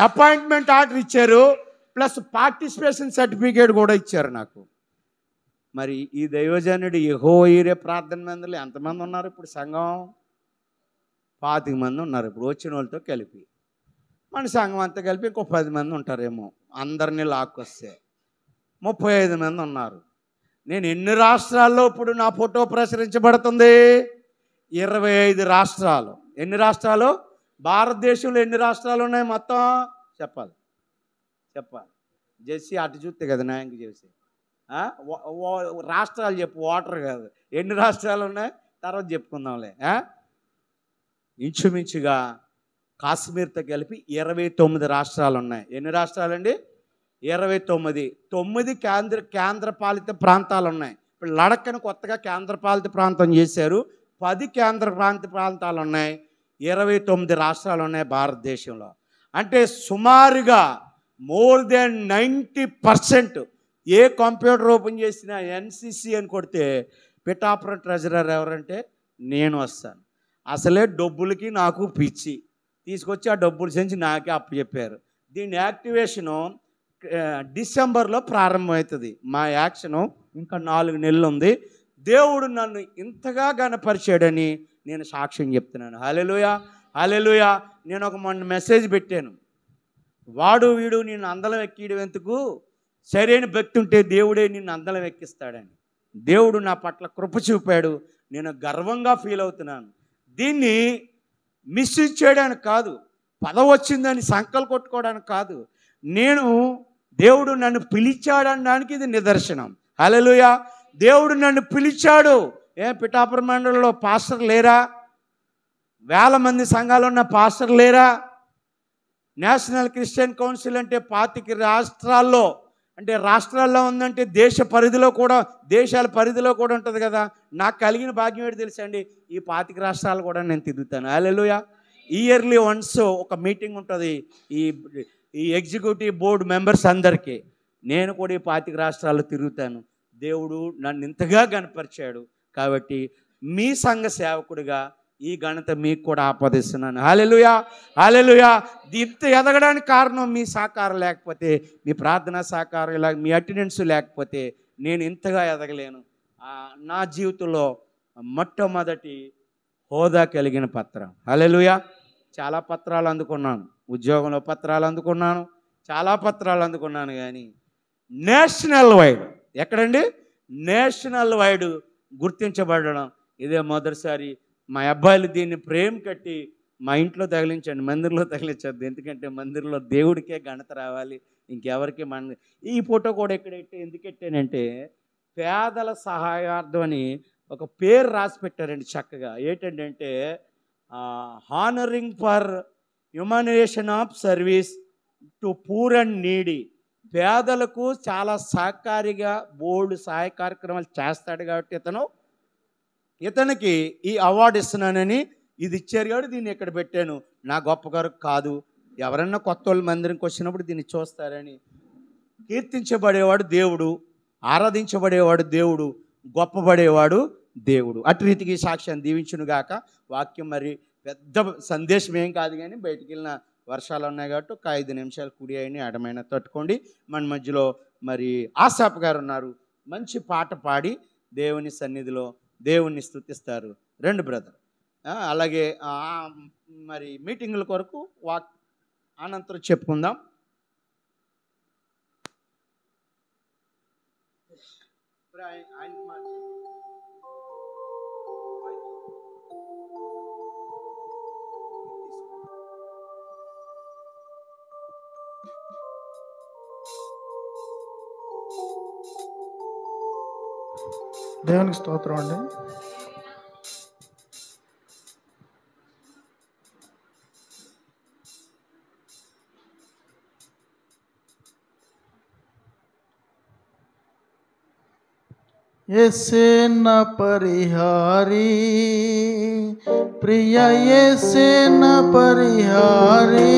అపాయింట్మెంట్ ఆర్డర్ ఇచ్చారు. ప్లస్ పార్టిసిపేషన్ సర్టిఫికేట్ కూడా ఇచ్చారు నాకు. మరి ఈ దైవజనుడు యెహోవా ఈరే ప్రార్థన మందిలో ఎంతమంది ఉన్నారు ఇప్పుడు? సంఘం 25 మంది ఉన్నారు ఇప్పుడు, వచ్చిన వాళ్ళతో కలిపి. మన సంఘం అంతా కలిపి ఇంకో 10 మంది ఉంటారేమో, అందరినీ లాక్కొస్తే 35 మంది ఉన్నారు. నేను ఎన్ని రాష్ట్రాల్లో ఇప్పుడు నా ఫోటో ప్రచురించబడుతుంది? 25 రాష్ట్రాలు. ఎన్ని రాష్ట్రాలు? భారతదేశంలో ఎన్ని రాష్ట్రాలు ఉన్నాయి మొత్తం? చెప్పాలి. చేసి అటు చూస్తే కదా న్యాయంగా చేసి రాష్ట్రాలు చెప్పు, ఓటర్ కాదు. ఎన్ని రాష్ట్రాలు ఉన్నాయి తర్వాత చెప్పుకుందాంలే. ఇంచుమించుగా కాశ్మీర్తో కలిపి 29 రాష్ట్రాలు ఉన్నాయి. ఎన్ని రాష్ట్రాలండి? 9 కేంద్రపాలిత ప్రాంతాలు ఉన్నాయి. ఇప్పుడు లడక్కను కొత్తగా కేంద్రపాలిత ప్రాంతం చేశారు. 10 కేంద్రపాలిత ప్రాంతాలు ఉన్నాయి. 29 రాష్ట్రాలు ఉన్నాయి భారతదేశంలో. అంటే సుమారుగా మోర్ దెన్ 90% ఏ కంప్యూటర్ ఓపెన్ చేసినా ఎన్సిసి అని కొడితే పిఠాపురం ట్రెజరర్ ఎవరంటే నేను వస్తాను. అసలే డబ్బులకి నాకు పిచ్చి, తీసుకొచ్చి ఆ డబ్బులు సెంచి నాకే అప్పు చెప్పారు. దీని యాక్టివేషను డిసెంబర్లో ప్రారంభమవుతుంది. మా యాక్షను ఇంకా 4 నెలలు ఉంది. దేవుడు నన్ను ఇంతగా గణపరిచాడని నేను సాక్ష్యం చెప్తున్నాను. హల్లెలూయా, హల్లెలూయా. నేను ఒక మొన్న మెసేజ్ పెట్టాను, వాడు వీడు నిన్ను అందలం ఎక్కియడం ఎందుకు, సరైన భక్తి ఉంటే దేవుడే నిన్ను అందలం ఎక్కిస్తాడని. దేవుడు నా పట్ల కృప చూపాడు. నేను గర్వంగా ఫీల్ అవుతున్నాను. దీన్ని మిస్యూజ్ చేయడానికి కాదు, పదవి వచ్చిందని సంకలు కొట్టుకోవడానికి కాదు, నేను దేవుడు నన్ను పిలిచాడనడానికి ఇది నిదర్శనం. హల్లెలూయా. దేవుడు నన్ను పిలిచాడు. పిఠాపురం మండలంలో పాస్టర్ లేరా? వేల మంది సంఘాలు ఉన్న పాస్టర్ లేరా? నేషనల్ క్రిస్టియన్ కౌన్సిల్ అంటే 25 రాష్ట్రాల్లో, అంటే రాష్ట్రాల్లో ఉందంటే దేశాల పరిధిలో కూడా ఉంటుంది కదా. నాకు కలిగిన భాగ్యం ఏంటి తెలుసండి, ఈ 25 రాష్ట్రాలు కూడా నేను తిరుగుతాను. హల్లెలూయా. ఇయర్లీ వన్స్ ఒక మీటింగ్ ఉంటుంది ఈ ఎగ్జిక్యూటివ్ బోర్డు మెంబర్స్ అందరికీ. నేను కూడా ఈ 25 రాష్ట్రాల్లో తిరుగుతాను. దేవుడు నన్ను ఇంతగా గణపరిచాడు కాబట్టి మీ సంఘ సేవకుడిగా ఈ ఘనత మీకు కూడా ఆపాదిస్తున్నాను. హల్లెలూయా, హల్లెలూయా. ఇంత ఎదగడానికి కారణం మీ సహకారం లేకపోతే, మీ ప్రార్థనా సహకారం, ఇలా మీ అటెండెన్స్ లేకపోతే నేను ఇంతగా ఎదగలేను. నా జీవితంలో మొట్టమొదటి హోదా కలిగిన పత్రం. హల్లెలూయా. చాలా పత్రాలు అందుకున్నాను, ఉద్యోగంలో పత్రాలు అందుకున్నాను, చాలా పత్రాలు అందుకున్నాను. కానీ నేషనల్ వైడ్, ఎక్కడండి నేషనల్ వైడ్ గుర్తించబడడం ఇదే మొదటిసారి. మా అబ్బాయిలు దీన్ని ప్రేమ కట్టి మా ఇంట్లో తగిలించండి, మందిరంలో తగిలించద్దు. ఎందుకంటే మందిరంలో దేవుడికే ఘనత రావాలి, ఇంకెవరికి ఈ ఫోటో కూడా ఎందుకు పెట్టానంటే పేదల సహాయార్థం అని ఒక పేరు రాసి పెట్టారండి చక్కగా. ఏంటంటే honouring for humanization of service to poor and needy. పేదలకు చాలా సహకారిగా బోర్డు సహాయ కార్యక్రమాలు చేస్తాడు కాబట్టి ఇతనికి ఈ అవార్డు ఇస్తున్నానని ఇది ఇచ్చారు కాబట్టి దీన్ని ఇక్కడ పెట్టాను. నా గొప్ప గారు కాదు, ఎవరన్నా కొత్త వాళ్ళు మందిరంకి వచ్చినప్పుడు దీన్ని చూస్తారని. కీర్తించబడేవాడు దేవుడు, ఆరాధించబడేవాడు దేవుడు, గొప్పబడేవాడు దేవుడు. అటు రీతికి సాక్ష్యాన్ని దీవించునుగాక. వాక్యం మరి పెద్ద సందేశం ఏం కాదు, కానీ బయటికి వెళ్ళిన వర్షాలు ఉన్నాయి కాబట్టి ఒక 5 నిమిషాలు కుడి అయినా ఎడమైనా తట్టుకోండి. మన మధ్యలో మరి ఆసాప్ గారు ఉన్నారు, మంచి పాట పాడి దేవుని సన్నిధిలో దేవుణ్ణి స్తుతిస్తారు. 2 బ్రదర్. అలాగే మరి మీటింగుల కొరకు అనంతరం చెప్పుకుందాం. దేవునికి స్తోత్రం అండి. యేసే నా పరిహారి, ప్రియ యేసే నా పరిహారి,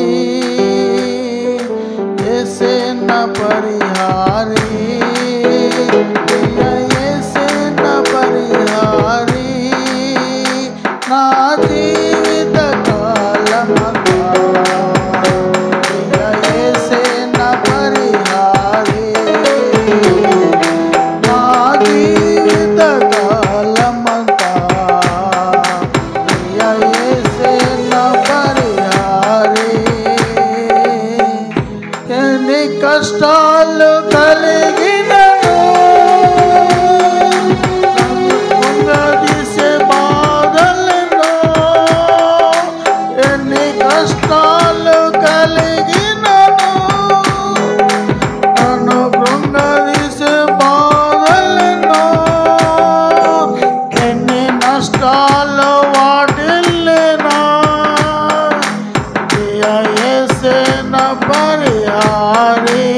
యేసే నా పరిహారి, ప్రియ యేసే నా పరిహారి, నా జీవిత కాలమంతా ప్రియ యేసే నా పరిహారి, నా జీవిత కాలమంతా ప్రియ యేసే నా పరిహారి. ఎన్ని కష్టాలు కలిగినను, కృంగదీసే బాధలను, ఎన్ని కష్టాలు కలిగినను, నన్ను కృంగదీసే బాధలను, ఎన్ని నష్టాలు వాటిల్లినా ప్రియ యేసే నా పరిహారి.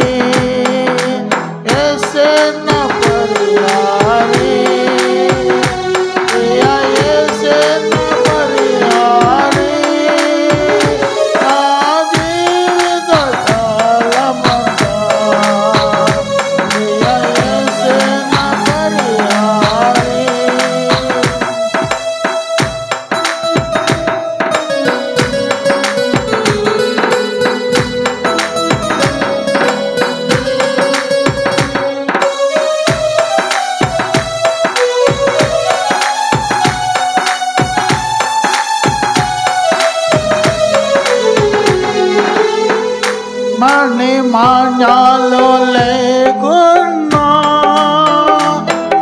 మణి మాన్యాలు లేకున్నా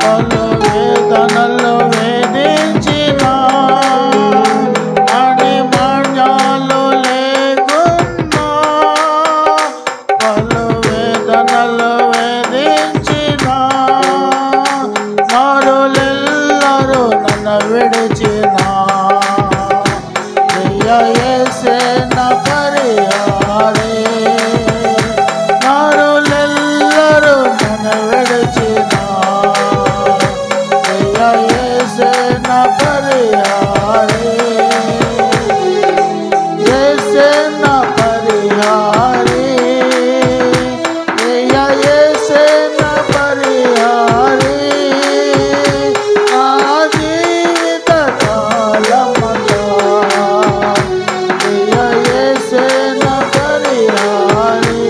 పలు వేదనలు వేధించిన మణి మాన్యాలు లేకున్నా పలు వేదనలు వేధించిన మారులెల్లరూ నన్ను విడిచిన యేసే నా పరిహారే మారులెల్లరూ నన్ను విడిచిన యేసే నా పరిహారే యేసే నా పరిహారే యేసే నా పరిహారే నా జీవిత కాలమంతా యేసే నా పరిహారే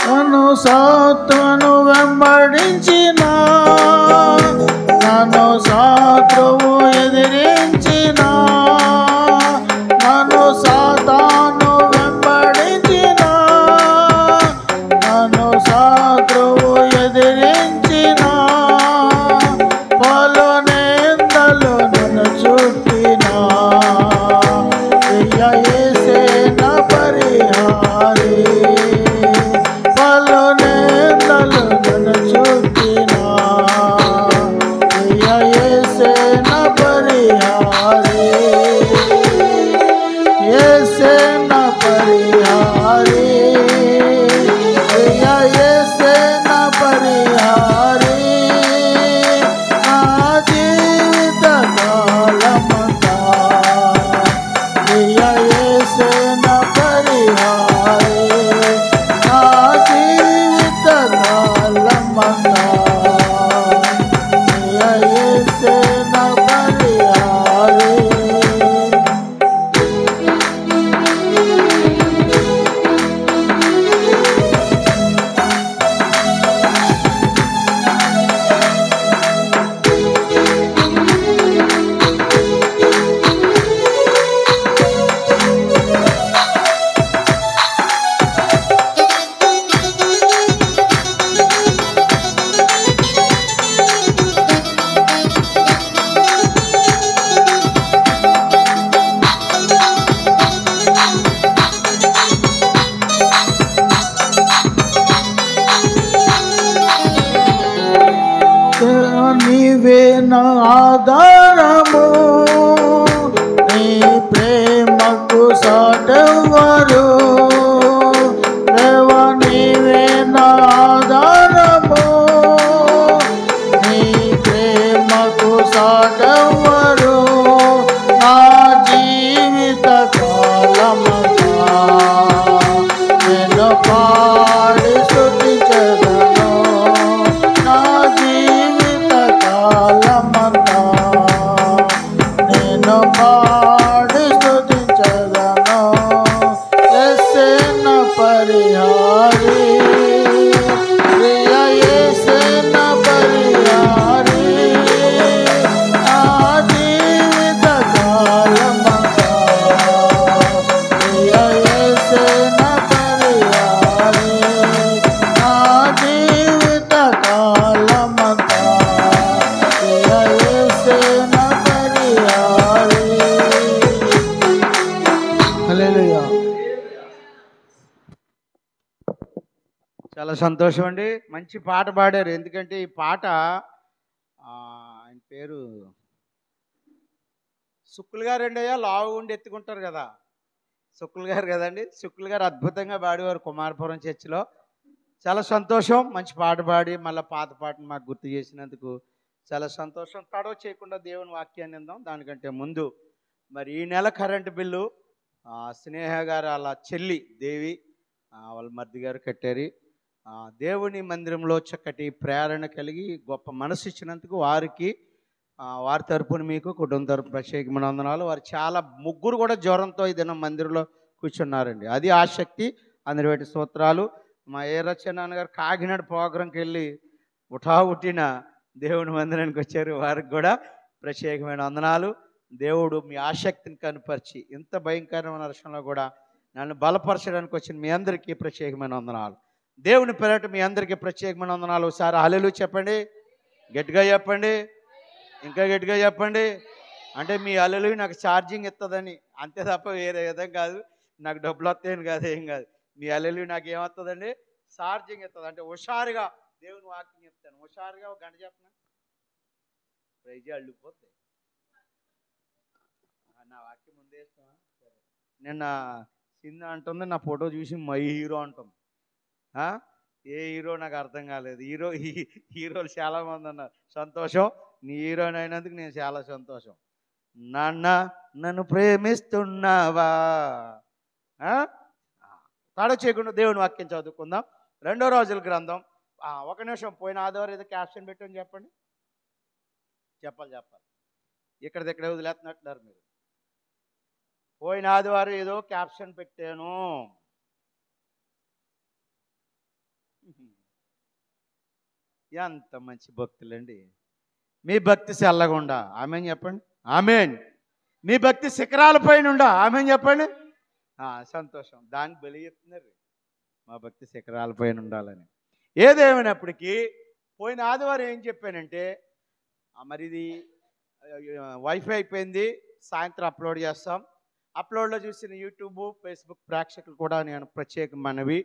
నన్ను శత్రువును వెంబడించిన నన్ను శత్రువు ఎదిరించిన నన్ను సాతాను వెంబడించిన నన్ను శత్రువు ఎదిరించిన పలు నిందలు నన్ను చుట్టిన యేసే నా పరిహారే పలు నిందలు నన్ను చుట్టిన యేసే నా పరిహారే యేసే నా పరిహారే యేసే నా పరిహారే నా జీవిత కాలమంతా యేసే నా పరిహారే నా జీవిత కాలమంతా యేసే నా పరిహారే నీవే నా ఆధారము నీ ప్రేమకు సాటెవ్వరు దేవా నీవే నా ఆధారము నీ ప్రేమకు సాటెవ్వరు నా జీవిత కాలమంతా నేను పాడి స్తుతించెదను నా జీవిత కాలమంతా నేను పాడి స్తుతించెదను యేసే నా పరిహారే యేసే నా పరిహారే నా జీవిత కాలమంతా యేసే నా పరిహారే నా జీవిత కాలమంతా యేసే నా పరిహారే హల్లెలూయా. చాలా సంతోషం అండి. మంచి పాట పాడారు. ఎందుకంటే ఈ పాట ఆయన పేరు సుక్కులు గారు అండి. అయ్యా లావు ఉండి ఎత్తుకుంటారు కదా, సుక్కులు గారు కదండి. సుక్కులు గారు అద్భుతంగా పాడేవారు కుమారపురం చర్చిలో. చాలా సంతోషం. మంచి పాట పాడి మళ్ళీ పాత పాటను మాకు గుర్తు చేసినందుకు చాలా సంతోషం. తడవ చేయకుండా దేవుని వాక్యాన్ని విందాం. దానికంటే ముందు మరి ఈ నెల కరెంటు బిల్లు స్నేహ గారు అలా చెల్లి దేవి వాళ్ళ మరిది గారు కట్టారు. దేవుని మందిరంలో చక్కటి ప్రేరణ కలిగి గొప్ప మనసు ఇచ్చినందుకు వారికి వారి తరపున మీకు కుటుంబ తరపు ప్రత్యేకమైన వందనాలు. వారు చాలా ముగ్గురు కూడా జ్వరంతో ఈ దినం మందిరంలో కూర్చున్నారండి. అది ఆసక్తి, అందరి వేటి సూత్రాలు. మా రచన గారు కాకినాడ ప్రోగ్రాంకి వెళ్ళి ఉట్టిన దేవుని మందిరానికి వచ్చారు. వారికి కూడా ప్రత్యేకమైన వందనాలు. దేవుడు మీ ఆసక్తిని కనుపరిచి ఇంత భయంకరమైన వర్షంలో కూడా నన్ను బలపరచడానికి వచ్చిన మీ అందరికీ ప్రత్యేకమైన వందనాలు. దేవుని పేరట మీ అందరికీ ప్రత్యేకమైన వందనాలు. ఒకసారి హల్లెలూయా చెప్పండి, గట్టిగా చెప్పండి, ఇంకా గట్టిగా చెప్పండి. అంటే మీ హల్లెలూయా నాకు ఛార్జింగ్ ఇస్తుందని, అంతే తప్ప వేరే విధం కాదు. నాకు డబ్బులు వస్తాయని కాదు, ఏం కాదు. మీ హల్లెలూయా నాకు ఏమవుతుందండి? ఛార్జింగ్ ఇస్తుంది. అంటే హుషారుగా దేవుని వాక్యం చెప్తాను. హుషారుగా ఒక గంట చెప్పిన ప్రైజ్ అల్లిపోతాయి. నా వాక్యం ముందే ఇస్తామా? నిన్న సింధు అంటుంది, నా ఫోటో చూసి మై హీరో అంటుంది. ఏ హీరో నాకు అర్థం కాలేదు. హీరోలు చాలామంది ఉన్నారు. సంతోషం, నీ హీరోని అయినందుకు నేను చాలా సంతోషం. నాన్న నన్ను ప్రేమిస్తున్నావా? తడ చేయకుండా దేవుని వాక్యం చదువుకుందాం. 2వ రోజుల గ్రంథం. ఒక నిమిషం, పోయిన ఆదివారం ఏదో క్యాప్షన్ పెట్టని చెప్పండి. చెప్పాలి. ఇక్కడిక్కడ వదిలేస్తున్నట్టున్నారు మీరు. పోయిన ఆదివారం ఏదో క్యాప్షన్ పెట్టాను. ఎంత మంచి భక్తులండి. మీ భక్తి చల్లగుండా ఆమెన్ చెప్పండి. ఆమెన్. మీ భక్తి శిఖరాల పైన ఉండా ఆమెన్ చెప్పండి. సంతోషం. దానికి బలి చెప్తున్నారు, మా భక్తి శిఖరాల పైన ఉండాలని. ఏదేమైనప్పటికీ పోయిన ఆదివారం ఏం చెప్పానంటే, మరి ఇది వైఫై అయిపోయింది, సాయంత్రం అప్లోడ్ చేస్తాం. అప్లోడ్లో చూసిన యూట్యూబ్, ఫేస్బుక్ ప్రేక్షకులు కూడా నేను ప్రత్యేక మనవి,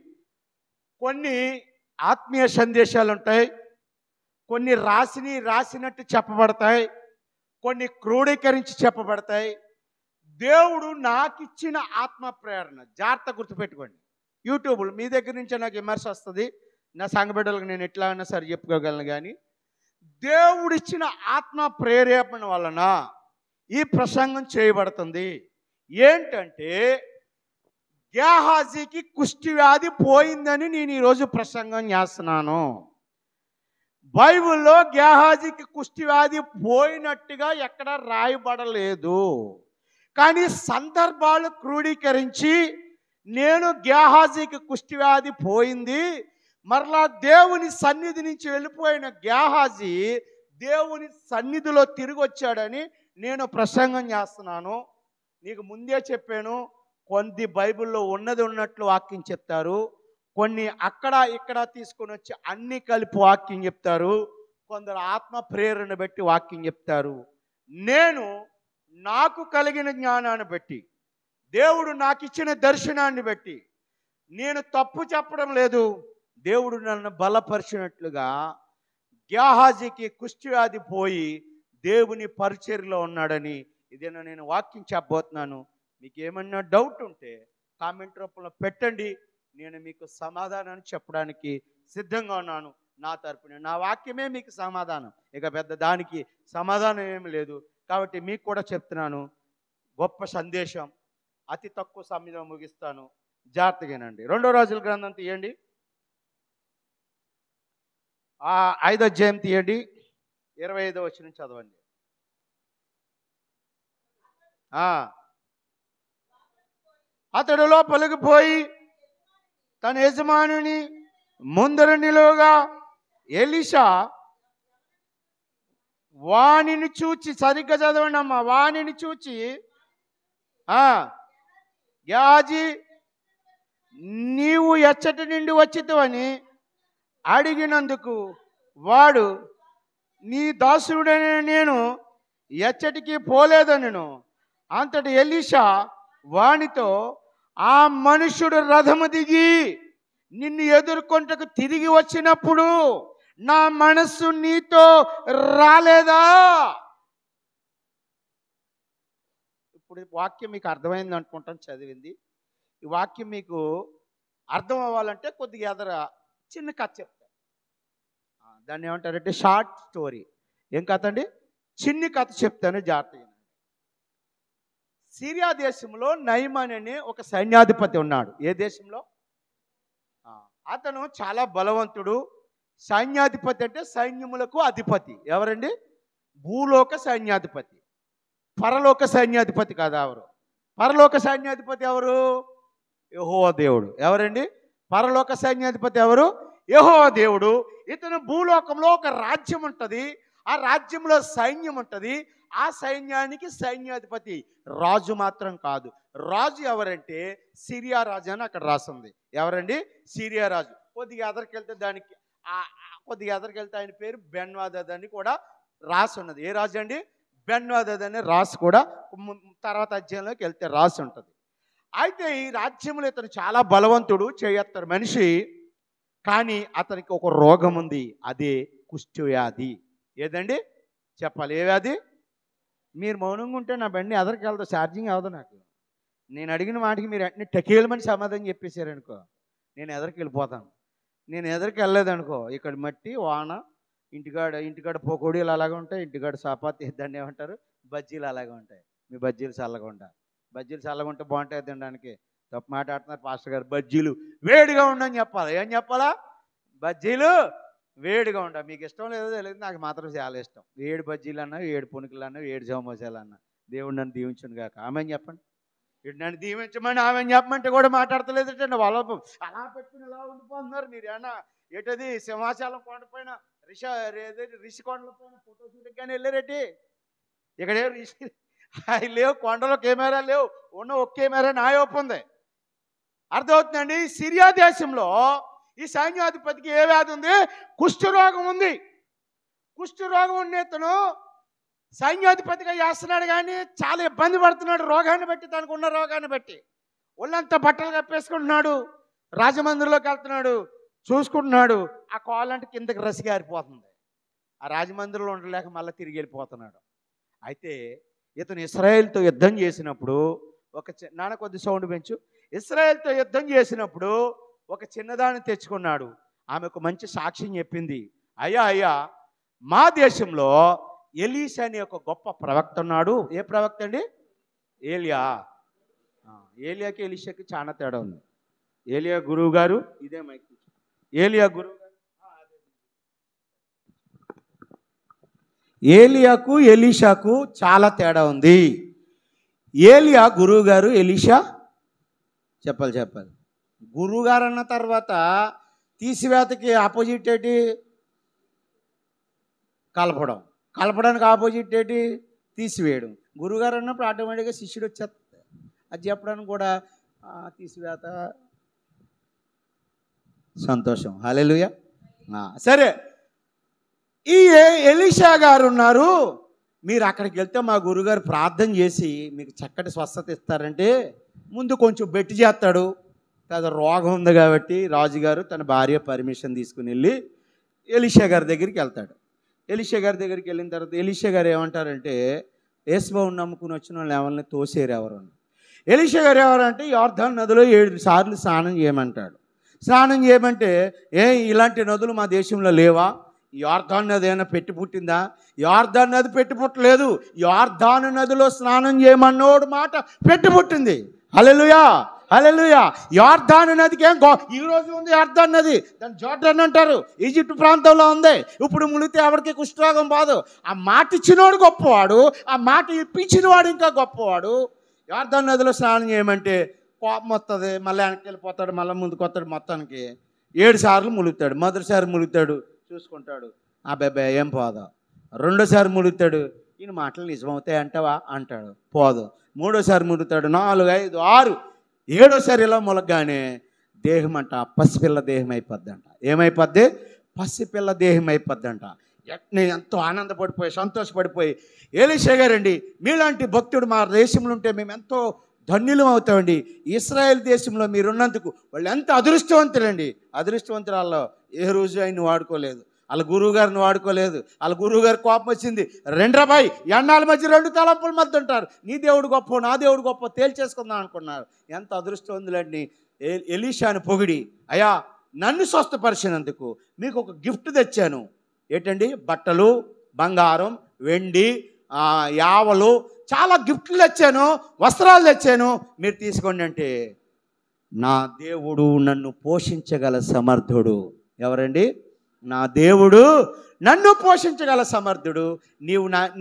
కొన్ని ఆత్మీయ సందేశాలు ఉంటాయి, కొన్ని రాసినట్టు చెప్పబడతాయి, కొన్ని క్రోడీకరించి చెప్పబడతాయి. దేవుడు నాకు ఇచ్చిన ఆత్మ ప్రేరణ జాగ్రత్త గుర్తుపెట్టుకోండి. యూట్యూబ్లో మీ దగ్గర నుంచే నాకు విమర్శ వస్తుంది, నా సంఘ బిడ్డలకు నేను ఎట్లా అయినా సరే చెప్పుకోగలను. కానీ దేవుడిచ్చిన ఆత్మ ప్రేరేపణ వలన ఈ ప్రసంగం చేయబడుతుంది. ఏంటంటే, గేహాజీకి కుష్టి వ్యాధి పోయిందని నేను ఈరోజు ప్రసంగం చేస్తున్నాను. బైబిల్లో గేహాజీకి కుష్టి వ్యాధి పోయినట్టుగా ఎక్కడ రాయబడలేదు. కానీ సందర్భాలు క్రోడీకరించి నేను గేహాజీకి కుష్టి వ్యాధి పోయింది, మరలా దేవుని సన్నిధి నుంచి వెళ్ళిపోయిన గేహాజీ దేవుని సన్నిధిలో తిరిగి వచ్చాడని నేను ప్రసంగం చేస్తున్నాను. నీకు ముందే చెప్పాను, కొన్ని బైబిల్లో ఉన్నది ఉన్నట్లు వాక్యం చెప్తారు, కొన్ని అక్కడ ఇక్కడ తీసుకొని వచ్చి అన్ని కలిపి వాక్యం చెప్తారు, కొందరు ఆత్మ ప్రేరణ బట్టి వాక్యం చెప్తారు. నేను నాకు కలిగిన జ్ఞానాన్ని బట్టి, దేవుడు నాకు ఇచ్చిన దర్శనాన్ని బట్టి నేను తప్పు చెప్పడం లేదు. దేవుడు నన్ను బలపరిచినట్లుగా గేహాజీకి కుష్టి వ్యాధి పోయి దేవుని పరిచర్యలో ఉన్నాడని ఇదేనా నేను వాక్యం చెప్పబోతున్నాను. మీకు ఏమన్నా డౌట్ ఉంటే కామెంట్ రూపంలో పెట్టండి, నేను మీకు సమాధానాన్ని చెప్పడానికి సిద్ధంగా ఉన్నాను. నా తరపున నా వాక్యమే మీకు సమాధానం, ఇక పెద్ద దానికి సమాధానం ఏమి లేదు. కాబట్టి మీకు కూడా చెప్తున్నాను, గొప్ప సందేశం. అతి తక్కువ సమయంలో ముగిస్తాను, జాగ్రత్తగానండి. 2వ రోజుల గ్రంథం తీయండి, 5వ అధ్యాయం తీయండి, 25వ వచనం చదవండి. అతడు లోపలికి పోయి తన యజమానుని ముందర నిలువగా ఎలీషా వాణిని చూచి, సరిగ్గా చదవండి అమ్మా, వాణిని చూచి, గేహాజీ నీవు ఎచ్చటి నుండి వచ్చితివని అడిగినందుకు వాడు, నీ దాసుడైన నేను ఎచ్చటికి పోలేదనెను. అంతటి ఎలీషా వానితో, ఆ మనుషుడు రథము దిగి నిన్ను ఎదుర్కొంటకు తిరిగి వచ్చినప్పుడు నా మనస్సు నీతో రాలేదా? ఇప్పుడు వాక్యం మీకు అర్థమైంది అనుకుంటాను, చదివింది. ఈ వాక్యం మీకు అర్థం అవ్వాలంటే కొద్దిగా ఎదర చిన్న కథ చెప్తాను. దాన్ని ఏమంటారంటే షార్ట్ స్టోరీ. ఏం కథ అండి? చిన్ని కథ చెప్తాను, జాగ్రత్తగా. సిరియా దేశంలో నయమాన్ అనే ఒక సైన్యాధిపతి ఉన్నాడు. ఏ దేశంలో? అతను చాలా బలవంతుడు. సైన్యాధిపతి అంటే సైన్యములకు అధిపతి. ఎవరండి? భూలోక సైన్యాధిపతి, పరలోక సైన్యాధిపతి కాదు. ఎవరు పరలోక సైన్యాధిపతి? ఎవరు? యెహోవా దేవుడు. ఎవరండి పరలోక సైన్యాధిపతి? ఎవరు? యెహోవా దేవుడు. ఇతను భూలోకంలో ఒక రాజ్యం ఉంటుంది, ఆ రాజ్యంలో సైన్యం ఉంటుంది. ఆ సైన్యానికి సైన్యాధిపతి రాజు మాత్రం కాదు. రాజు ఎవరంటే సిరియా రాజు అని అక్కడ రాసింది. ఎవరండి? సిరియా రాజు. కొద్దిగా ఎదరికెళ్తే దానికి కొద్దిగా ఎదరికెళ్తే ఆయన పేరు బెన్హదద్ అని కూడా రాసి ఉన్నది. ఏ రాజు అండి? బెన్హదద్ అనే రాసి కూడా తర్వాత అధ్యాయంలోకి వెళ్తే రాసి ఉంటుంది. అయితే ఈ రాజ్యంలో ఇతను చాలా బలవంతుడు, చేయత్తరు మనిషి. కానీ అతనికి ఒక రోగం ఉంది, అదే కుష్టు వ్యాధి. ఏదండి? చెప్పాలి. ఏ వ్యాధి? మీరు మౌనంగా ఉంటే నా బండి ఎదరికి వెళ్తా, ఛార్జింగ్ అవ్వదు నాకు. నేను అడిగిన మాటకి మీరు వెంటనే టకేలమని సమాధానం చెప్పేశారనుకో, నేను ఎదరికి వెళ్ళిపోతాను. నేను ఎదరికి వెళ్ళలేదనుకో, ఇక్కడ మట్టి వాన, ఇంటికాడ పోకోడీలు అలాగే ఉంటాయి, ఇంటికాడ చపాతీ దాన్ని ఏమంటారు, బజ్జీలు అలాగే ఉంటాయి. మీ బజ్జీలు చల్లగా ఉంటాయి. బజ్జీలు చల్లగా ఉంటే బాగుంటాయి తినడానికి. తప్పు మాట్లాడుతున్నారు పాస్టర్ గారు. బజ్జీలు వేడిగా ఉండని చెప్పాలి. ఏం చెప్పాలా? బజ్జీలు వేడిగా ఉండ. మీకు ఇష్టం లేదో తెలియదు, నాకు మాత్రం చాలా ఇష్టం. 7 బజ్జీలు అన్నా, 7 పునుకులు అన్నా, 7 సమోసాలు అన్నా. దేవుడు నన్ను దీవించును కాక. ఆమెను చెప్పండి. ఇటు నన్ను దీవించమని ఆమెను చెప్పమంటే కూడా మాట్లాడతలేదంటే వాళ్ళు అలా పెట్టుకుని ఇలా ఉండిపోతున్నారు. మీరు ఏమన్నా ఏటది సింహాచలం కొండపైన రిషి కొండల పైన ఫోటోషూట్కి కానీ వెళ్ళారేటి? ఇక్కడే రిషి అవి లేవు, కొండలో కెమెరా లేవు, ఉన్న ఒక కెమెరా నా ఒప్పుంది. అర్థమవుతుందండి? సిరియా దేశంలో ఈ సైన్యాధిపతికి ఏ వ్యాధి ఉంది? కుష్ఠరోగం ఉంది. కుష్ఠరోగం ఉండే ఇతను సైన్యాధిపతిగా చేస్తున్నాడు, కానీ చాలా ఇబ్బంది పడుతున్నాడు రోగాన్ని బట్టి, తనకు ఉన్న రోగాన్ని బట్టి. ఒళ్ళంతా బట్టలు కప్పేసుకుంటున్నాడు, రాజమందిరిలోకి వెళ్తున్నాడు, చూసుకుంటున్నాడు. ఆ కాలంటే కిందకి రసిగారిపోతుంది. ఆ రాజమందిరిలో ఉండలేక మళ్ళీ తిరిగి వెళ్ళిపోతున్నాడు. అయితే ఇతను ఇశ్రాయేలుతో యుద్ధం చేసినప్పుడు నాన్న కొద్ది సౌండ్ పెంచు. ఇశ్రాయేలుతో యుద్ధం చేసినప్పుడు ఒక చిన్నదాన్ని తెచ్చుకున్నాడు. ఆమెకు మంచి సాక్ష్యం చెప్పింది. అయ్యా మా దేశంలో ఎలీషా అనే ఒక గొప్ప ప్రవక్త ఉన్నాడు. ఏ ప్రవక్త అండి? ఏలియాకి ఎలీషాకి చాలా తేడా ఉంది. ఏలియా గురువు గారు, ఇదే మైక్. ఏలియా గురువు గారు, ఏలియాకు ఎలీషాకు చాలా తేడా ఉంది. ఏలియా గురువు గారు, ఎలీషా చెప్పాలి. గురువు గారు అన్న తర్వాత తీసివేతకి ఆపోజిట్ ఏంటి? కలపడానికి ఆపోజిట్ ఏంటి? తీసివేయడం. గురువుగారు అన్నప్పుడు ఆటోమేటిక్గా శిష్యుడు వచ్చేస్తుంది. అది చెప్పడానికి కూడా తీసివేత. సంతోషం. హల్లెలూయా. సరే, ఈ ఎలీషా గారు ఉన్నారు. మీరు అక్కడికి వెళ్తే మా గురుగారు ప్రార్థన చేసి మీకు చక్కటి స్వస్థత ఇస్తారంటే ముందు కొంచెం బెట్టి చేస్తాడు. లేదా రోగం ఉంది కాబట్టి రాజుగారు తన భార్య పర్మిషన్ తీసుకుని వెళ్ళి ఎలీషా గారి దగ్గరికి వెళ్తాడు. ఎలీషా గారి దగ్గరికి వెళ్ళిన తర్వాత ఎలీషా గారు ఏమంటారంటే, యేసుబాబుని నమ్ముకుని వచ్చిన వాళ్ళు ఎవరిని తోసేరు ఎవరు. ఎలీషా గారు ఎవరంటే యోర్దాను నదిలో 7 సార్లు స్నానం చేయమంటాడు. స్నానం చేయమంటే ఇలాంటి నదులు మా దేశంలో లేవా? యోర్దాను నది ఏమైనా పెట్టి పుట్టిందా? యోర్దాను నది పెట్టి పుట్టలేదు. యోర్దాను నదిలో స్నానం చేయమన్నోడు మాట పెట్టి పుట్టింది. హల్లెలూయా. యోర్దాను నదికి ఈ రోజు ఉంది యోర్దాను నది, దాన్ని జోర్డాన్ అంటారు. ఈజిప్ట్ ప్రాంతంలో ఉంది. ఇప్పుడు మునిగితే ఎవరికి కుష్ఠరోగం బాదు. ఆ మాట ఇచ్చినోడు గొప్పవాడు, ఆ మాట ఇప్పించిన వాడు ఇంకా గొప్పవాడు. యోర్దాను నదిలో స్నానం చేయమంటే కోపం వస్తుంది, మళ్ళీ వెనక్కి వెళ్ళిపోతాడు, మళ్ళీ ముందుకు వస్తాడు. మొత్తానికి 7 సార్లు ములుగుతాడు. మొదటిసారి ములుగుతాడు, చూసుకుంటాడు, ఆ బాబాయ్ ఏం పోదా. రెండోసారి ములుగుతాడు, ఈయన మాటలు నిజమవుతాయి అంటావా అంటాడు, పోదు. మూడోసారి ములుగుతాడు, 4, 5, 6, 7ఓసారి ఇలా ములగగానే దేహం అంట పసిపిల్ల దేహం అయిపోద్దంట. ఏమైపోద్ది? పసిపిల్ల దేహం అయిపోద్దంట. నేను ఎంతో ఆనందపడిపోయి సంతోషపడిపోయి, ఎలీషా గారండి మీలాంటి భక్తుడు మా దేశంలో ఉంటే మేము ఎంతో ధన్యులం అవుతామండి. ఇశ్రాయేల్ దేశంలో మీరున్నందుకు వాళ్ళు ఎంత అదృష్టవంతులండి. అదృష్టవంతురాల్లో ఏ రోజు ఆయన్ని వాడుకోలేదు, వాళ్ళ గురువు గారిని వాడుకోలేదు. వాళ్ళ గురువు గారి కోపం వచ్చింది, రెండ్రాబాయ్ ఎన్నాళ్ళ మధ్య 2 తలంపుల మధ్య ఉంటారు, నీ దేవుడు గొప్ప నా దేవుడు గొప్ప తేల్చేసుకుందాం అనుకున్నారు. ఎంత అదృష్టవంతులండి. ఎలీషాను పొగిడి, అయ్యా నన్ను స్వస్థపరిచినందుకు మీకు ఒక గిఫ్ట్ తెచ్చాను. ఏంటండి? బట్టలు, బంగారం, వెండి, యావలు చాలా గిఫ్ట్లు తెచ్చాను, వస్త్రాలు తెచ్చాను, మీరు తీసుకోండి అంటే, నా దేవుడు నన్ను పోషించగల సమర్థుడు. ఎవరండి? నా దేవుడు నన్ను పోషించగల సమర్థుడు.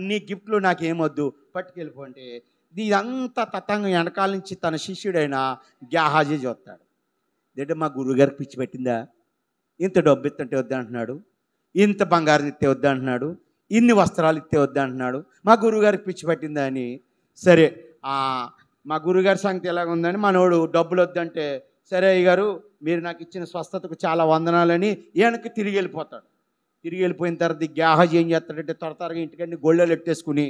నీ గిఫ్ట్లు నాకేమొద్దు, పట్టుకెళ్ళిపోండి. ఇదంతా తతంగం వెనకాల నుంచి తన శిష్యుడైన గ్యాహాజీ చూస్తాడు. అంటే మా గురువుగారికి పిచ్చి పెట్టిందా? ఇంత డబ్బు ఇస్తుంటే వద్దంటున్నాడు, ఇంత బంగారం ఇస్తే వద్దంటున్నాడు, ఇన్ని వస్త్రాలు ఇస్తే వద్దంటున్నాడు, మా గురువుగారికి పిచ్చి పట్టిందా అని. సరే మా గురువుగారి సంగతి ఎలాగ ఉందని మనోడు డబ్బులు వద్దంటే, సరే అయ్యగారు మీరు నాకు ఇచ్చిన స్వస్థతకు చాలా వందనాలని ఈయనకి తిరిగి వెళ్ళిపోతాడు. తిరిగి వెళ్ళిపోయిన తర్వాత గ్యాహాజీ ఏం చేస్తాడంటే త్వరగా ఇంటికన్నీ గొళ్ళలు ఎట్టేసుకుని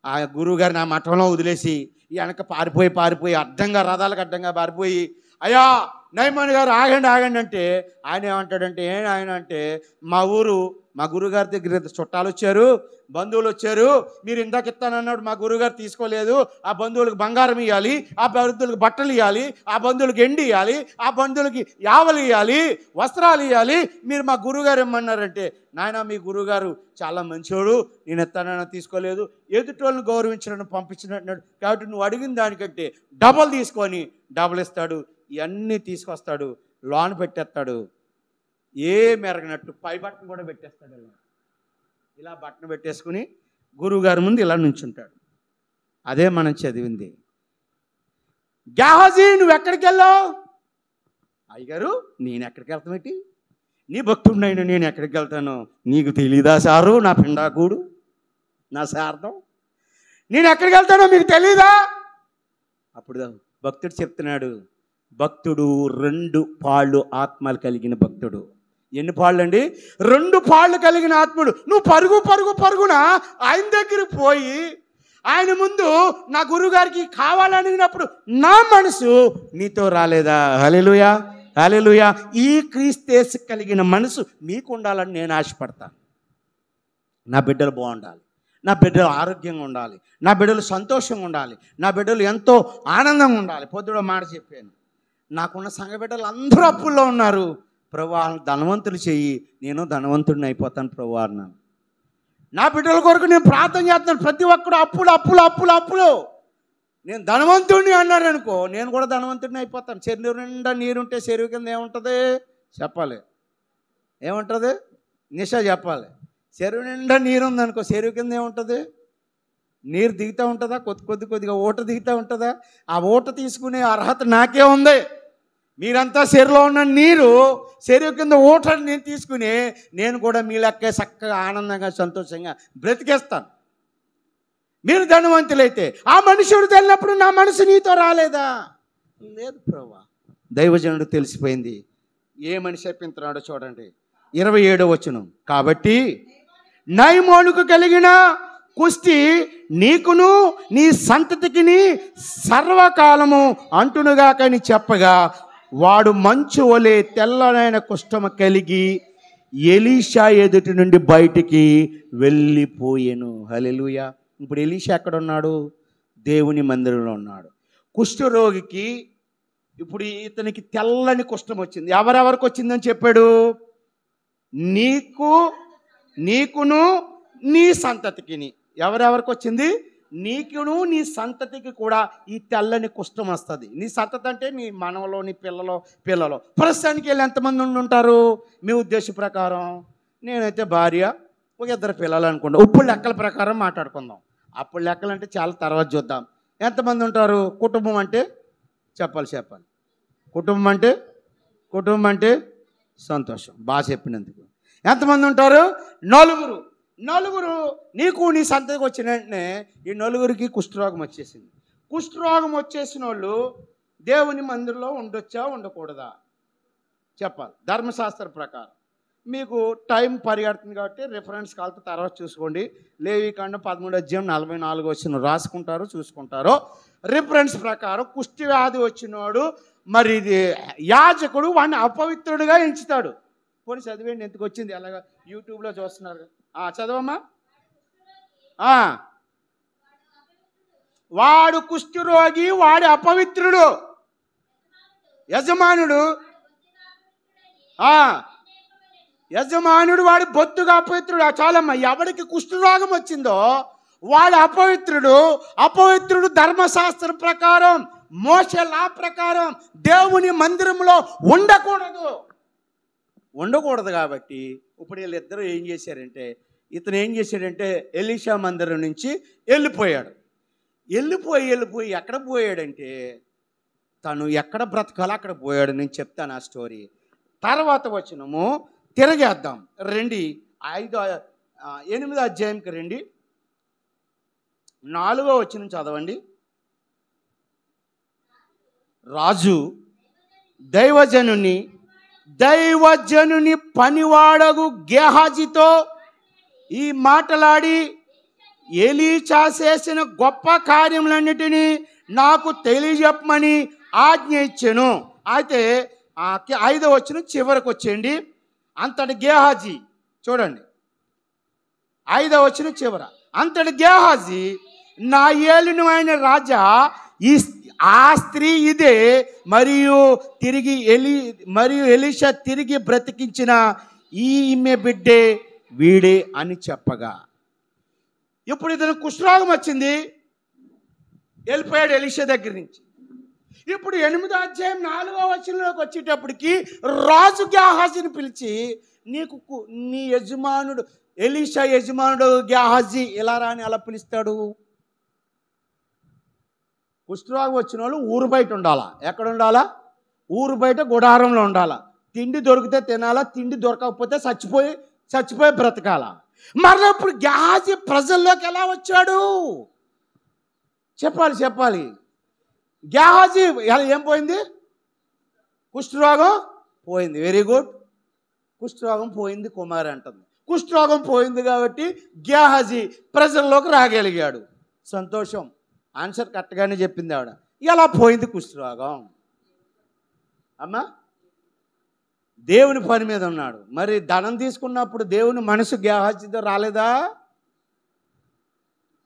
ఆ గురువుగారిని ఆ మఠంలో వదిలేసి వెనక పారిపోయి అడ్డంగా రథాలకు అడ్డంగా పారిపోయి, అయ్యా నయమాన్ గారు ఆగండి అంటే ఆయన ఏమంటాడంటే, ఆయన అంటే మా గురువుగారి దగ్గర చుట్టాలు వచ్చారు, బంధువులు వచ్చారు, మీరు ఇందాక ఇస్తానన్నాడు, మా గురువుగారు తీసుకోలేదు, ఆ బంధువులకు బంగారం ఇవ్వాలి, ఆ బంధువులకు బట్టలు ఇవ్వాలి, ఆ బంధువులకు ఎండి ఇవ్వాలి, ఆ బంధువులకి యావలు ఇవ్వాలి, వస్త్రాలు ఇవ్వాలి, మీరు మా గురువుగారు ఏమన్నారంటే, నాయన మీ గురువుగారు చాలా మంచివాడు, నేను ఎత్తానన్నా తీసుకోలేదు, ఎదుటోళ్ళని గౌరవించడానికి పంపించినట్టున్నాడు, కాబట్టి నువ్వు అడిగిన దానికంటే డబల్ తీసుకొని డబల్ ఇస్తాడు. ఇవన్నీ తీసుకొస్తాడు, లోన్ పెట్టేస్తాడు, ఏ మెరగనట్టు పై బట్టను కూడా పెట్టేస్తాడు. ఇలా బట్టను పెట్టేసుకుని గురువుగారి ముందు ఇలా నుంచుంటాడు. అదే మనం చదివింది. గ్యాహాజీ నువ్వు ఎక్కడికి వెళ్ళావు? అయ్యగారు నేను ఎక్కడికి వెళ్తామేంటి, నీ భక్తుడినైనా నేను ఎక్కడికి వెళ్తాను, నీకు తెలీదా సారు, నా పిండాకుడు, నా శార్థం, నేను ఎక్కడికి వెళ్తానో మీకు తెలీదా? అప్పుడు భక్తుడు చెప్తున్నాడు, భక్తుడు 2 పాళ్ళు ఆత్మలు కలిగిన భక్తుడు. ఎన్ని పాళ్ళు అండి? 2 పాళ్ళు కలిగిన ఆత్ముడు. నువ్వు పరుగున ఆయన దగ్గరికి పోయి ఆయన ముందు నా గురువుగారికి కావాలనిగినప్పుడు నా మనసు నీతో రాలేదా? హల్లెలూయా, హల్లెలూయా. ఈ క్రీస్తు కలిగిన మనసు మీకు ఉండాలని నేను ఆశపడతాను. నా బిడ్డలు బాగుండాలి, నా బిడ్డలు ఆరోగ్యంగా ఉండాలి, నా బిడ్డలు సంతోషంగా ఉండాలి, నా బిడ్డలు ఎంతో ఆనందంగా ఉండాలి. పొద్దున మాట చెప్పాను, నాకున్న సంఘ బిడ్డలు అందరూ అప్పుల్లో ఉన్నారు, ప్రభువా ధనవంతులు చెయ్యి, నేను ధనవంతుడిని అయిపోతాను ప్రభువా అన్నాను. నా బిడ్డల కొరకు నేను ప్రార్థన చేస్తున్నాను. ప్రతి ఒక్కడు అప్పులు. నేను ధనవంతుడిని అన్నారు అనుకో, నేను కూడా ధనవంతుడిని అయిపోతాను. చెరువు నిండా నీరుంటే చెరువు కింద ఏముంటుంది చెప్పాలి, ఏముంటుంది నిషా చెప్పాలి. చెరువు నిండా నీరు ఉందనుకో, చెరువు కింద ఏముంటుంది? నీరు దిగుతూ ఉంటుందా? కొద్దిగా ఊట దిగుతూ ఉంటుందా? ఆ ఊట తీసుకునే అర్హత నాకే ఉంది. మీరంతా చెరువులో ఉన్న నీరు, చెరువు కింద ఊటని నేను తీసుకుని నేను కూడా మీ లెక్క చక్కగా ఆనందంగా సంతోషంగా బ్రతికేస్తాను. మీరు ధనవంతులైతే ఆ మనుషుడు తెలినప్పుడు నా మనసు నీతో రాలేదా? లేదు ప్రభువా. దైవజనుడు తెలిసిపోయింది. ఏ మనిషి చెప్పించున్నాడో చూడండి, 27వ వచనం. కాబట్టి నయమానుకు కలిగిన కుష్టి నీకును నీ సంతతికిని సర్వకాలము అంటునుగాకని చెప్పగా, వాడు మంచు వలె తెల్లనైన కుష్ఠము కలిగి ఎలీషా ఎదుటి నుండి బయటికి వెళ్ళిపోయెను. హల్లెలూయా. ఇప్పుడు ఎలీషా ఎక్కడ ఉన్నాడు? దేవుని మందిరంలో ఉన్నాడు. కుష్ఠరోగికి ఇప్పుడు ఇతనికి తెల్లని కుష్ఠం వచ్చింది. ఎవరెవరికి వచ్చిందని చెప్పాడు? నీకును నీ సంతతికిని. ఎవరెవరికి వచ్చింది? నీకును నీ సంతతికి కూడా ఈ తెల్లని కుష్ఠం వస్తుంది. నీ సంతతి అంటే నీ మనవలో, నీ పిల్లలో. ప్రస్తుతానికి వెళ్ళి ఎంతమంది ఉంటారు మీ ఉద్దేశ ప్రకారం? నేనైతే భార్య, ఒక 2 పిల్లలు అనుకుంటా. ఇప్పుడు లెక్కల ప్రకారం మాట్లాడుకుందాం. అప్పుడు లెక్కలు అంటే చాలా తర్వాత చూద్దాం. ఎంతమంది ఉంటారు? కుటుంబం అంటే చెప్పాలి. కుటుంబం అంటే సంతోషం. బాగా చెప్పినందుకు. ఎంతమంది ఉంటారు? 4. నీకు నీ సంతతికి వచ్చిన వెంటనే ఈ 4కి కుష్ఠరోగం వచ్చేసింది. కుష్ఠరోగం వచ్చేసిన వాళ్ళు దేవుని మందిరంలో ఉండొచ్చా ఉండకూడదా చెప్పాలి. ధర్మశాస్త్ర ప్రకారం మీకు టైం పరిగెడుతుంది కాబట్టి రిఫరెన్స్ కాల్తో తర్వాత చూసుకోండి. లేవికాండం 13:44 వచ్చిన రాసుకుంటారు, చూసుకుంటారు. రిఫరెన్స్ ప్రకారం కుష్టి వ్యాధి వచ్చినవాడు మరి ఇది యాజకుడు వాడిని అపవిత్రుడిగా ఎంచుతాడు. పోనీ చదివేయండి, ఎందుకు వచ్చింది అలాగా యూట్యూబ్లో చూస్తున్నారు. చదవమ్మా. వాడు కుష్ఠరోగి, వాడి అపవిత్రుడు. యజమానుడు వాడి బొత్తుగా అపవిత్రుడు. చాలమ్మా. ఎవరికి కుష్ఠరోగం వచ్చిందో వాడు అపవిత్రుడు ధర్మశాస్త్రం ప్రకారం, మోషే లా ప్రకారం దేవుని మందిరంలో ఉండకూడదు కాబట్టి ఇప్పుడు వీళ్ళిద్దరూ ఏం చేశారంటే, ఇతను ఏం చేశాడంటే ఎలీషా మందిరం నుంచి వెళ్ళిపోయి ఎక్కడ పోయాడంటే, తను ఎక్కడ బ్రతకాలో అక్కడ పోయాడు. నేను చెప్తాను ఆ స్టోరీ. తర్వాత వచనము తిరగేద్దాం రండి, 8వ అధ్యాయంకి రండి, 4వ వచనం చదవండి. రాజు దైవజనుని పనివాడగు గేహాజీతో ఈ మాటలాడి, ఎలీషా చేసిన గొప్ప కార్యములన్నిటినీ నాకు తెలియజెప్పమని ఆజ్ఞ ఇచ్చెను. అయితే 5వ వచనం చివరికి వచ్చేయండి. అంతటి గేహాజీ, చూడండి 5వ వచనం చివర, అంతటి గేహాజీ, నా ఏలినమైన రాజా, ఆ స్త్రీ ఇదే, మరియు ఎలీషా తిరిగి బ్రతికించిన ఈమె బిడ్డే వీడే అని చెప్పగా, ఇప్పుడు ఇతను కుష్ఠరోగం వచ్చింది, వెళ్ళిపోయాడు ఎలీషా దగ్గర నుంచి. ఇప్పుడు 8వ అధ్యాయం 4వ వచనంలోకి వచ్చేటప్పటికి రాజు గేహాజీని పిలిచి, నీ యజమానుడు ఎలీషా యజమానుడు గేహాజీ ఇలా రాని అలా పిలుస్తాడు? కుష్ఠరోగం వచ్చిన వాళ్ళు ఊరు బయట ఉండాలా. ఎక్కడ ఉండాలా? ఊరు బయట గుడారంలో ఉండాలా. తిండి దొరికితే తినాలా, తిండి దొరకకపోతే చచ్చిపోయి బ్రతకాలా. మరలా ఇప్పుడు గేహాజీ ప్రజల్లోకి ఎలా వచ్చాడు? చెప్పాలి. గేహాజీ ఏం పోయింది? కుష్ఠరోగం పోయింది. Very good. కుష్ఠరోగం పోయింది కుమారి అంటుంది. కుష్ఠరోగం పోయింది కాబట్టి గేహాజీ ప్రజల్లోకి రాగలిగాడు. సంతోషం. ఆన్సర్ కరెక్ట్గానే చెప్పింది ఆవిడ. ఎలా పోయింది కుష్ఠరోగం? అమ్మా, దేవుని పని మీద ఉన్నాడు. మరి ధనం తీసుకున్నప్పుడు దేవుని మనసు గేహాజీతో రాలేదా?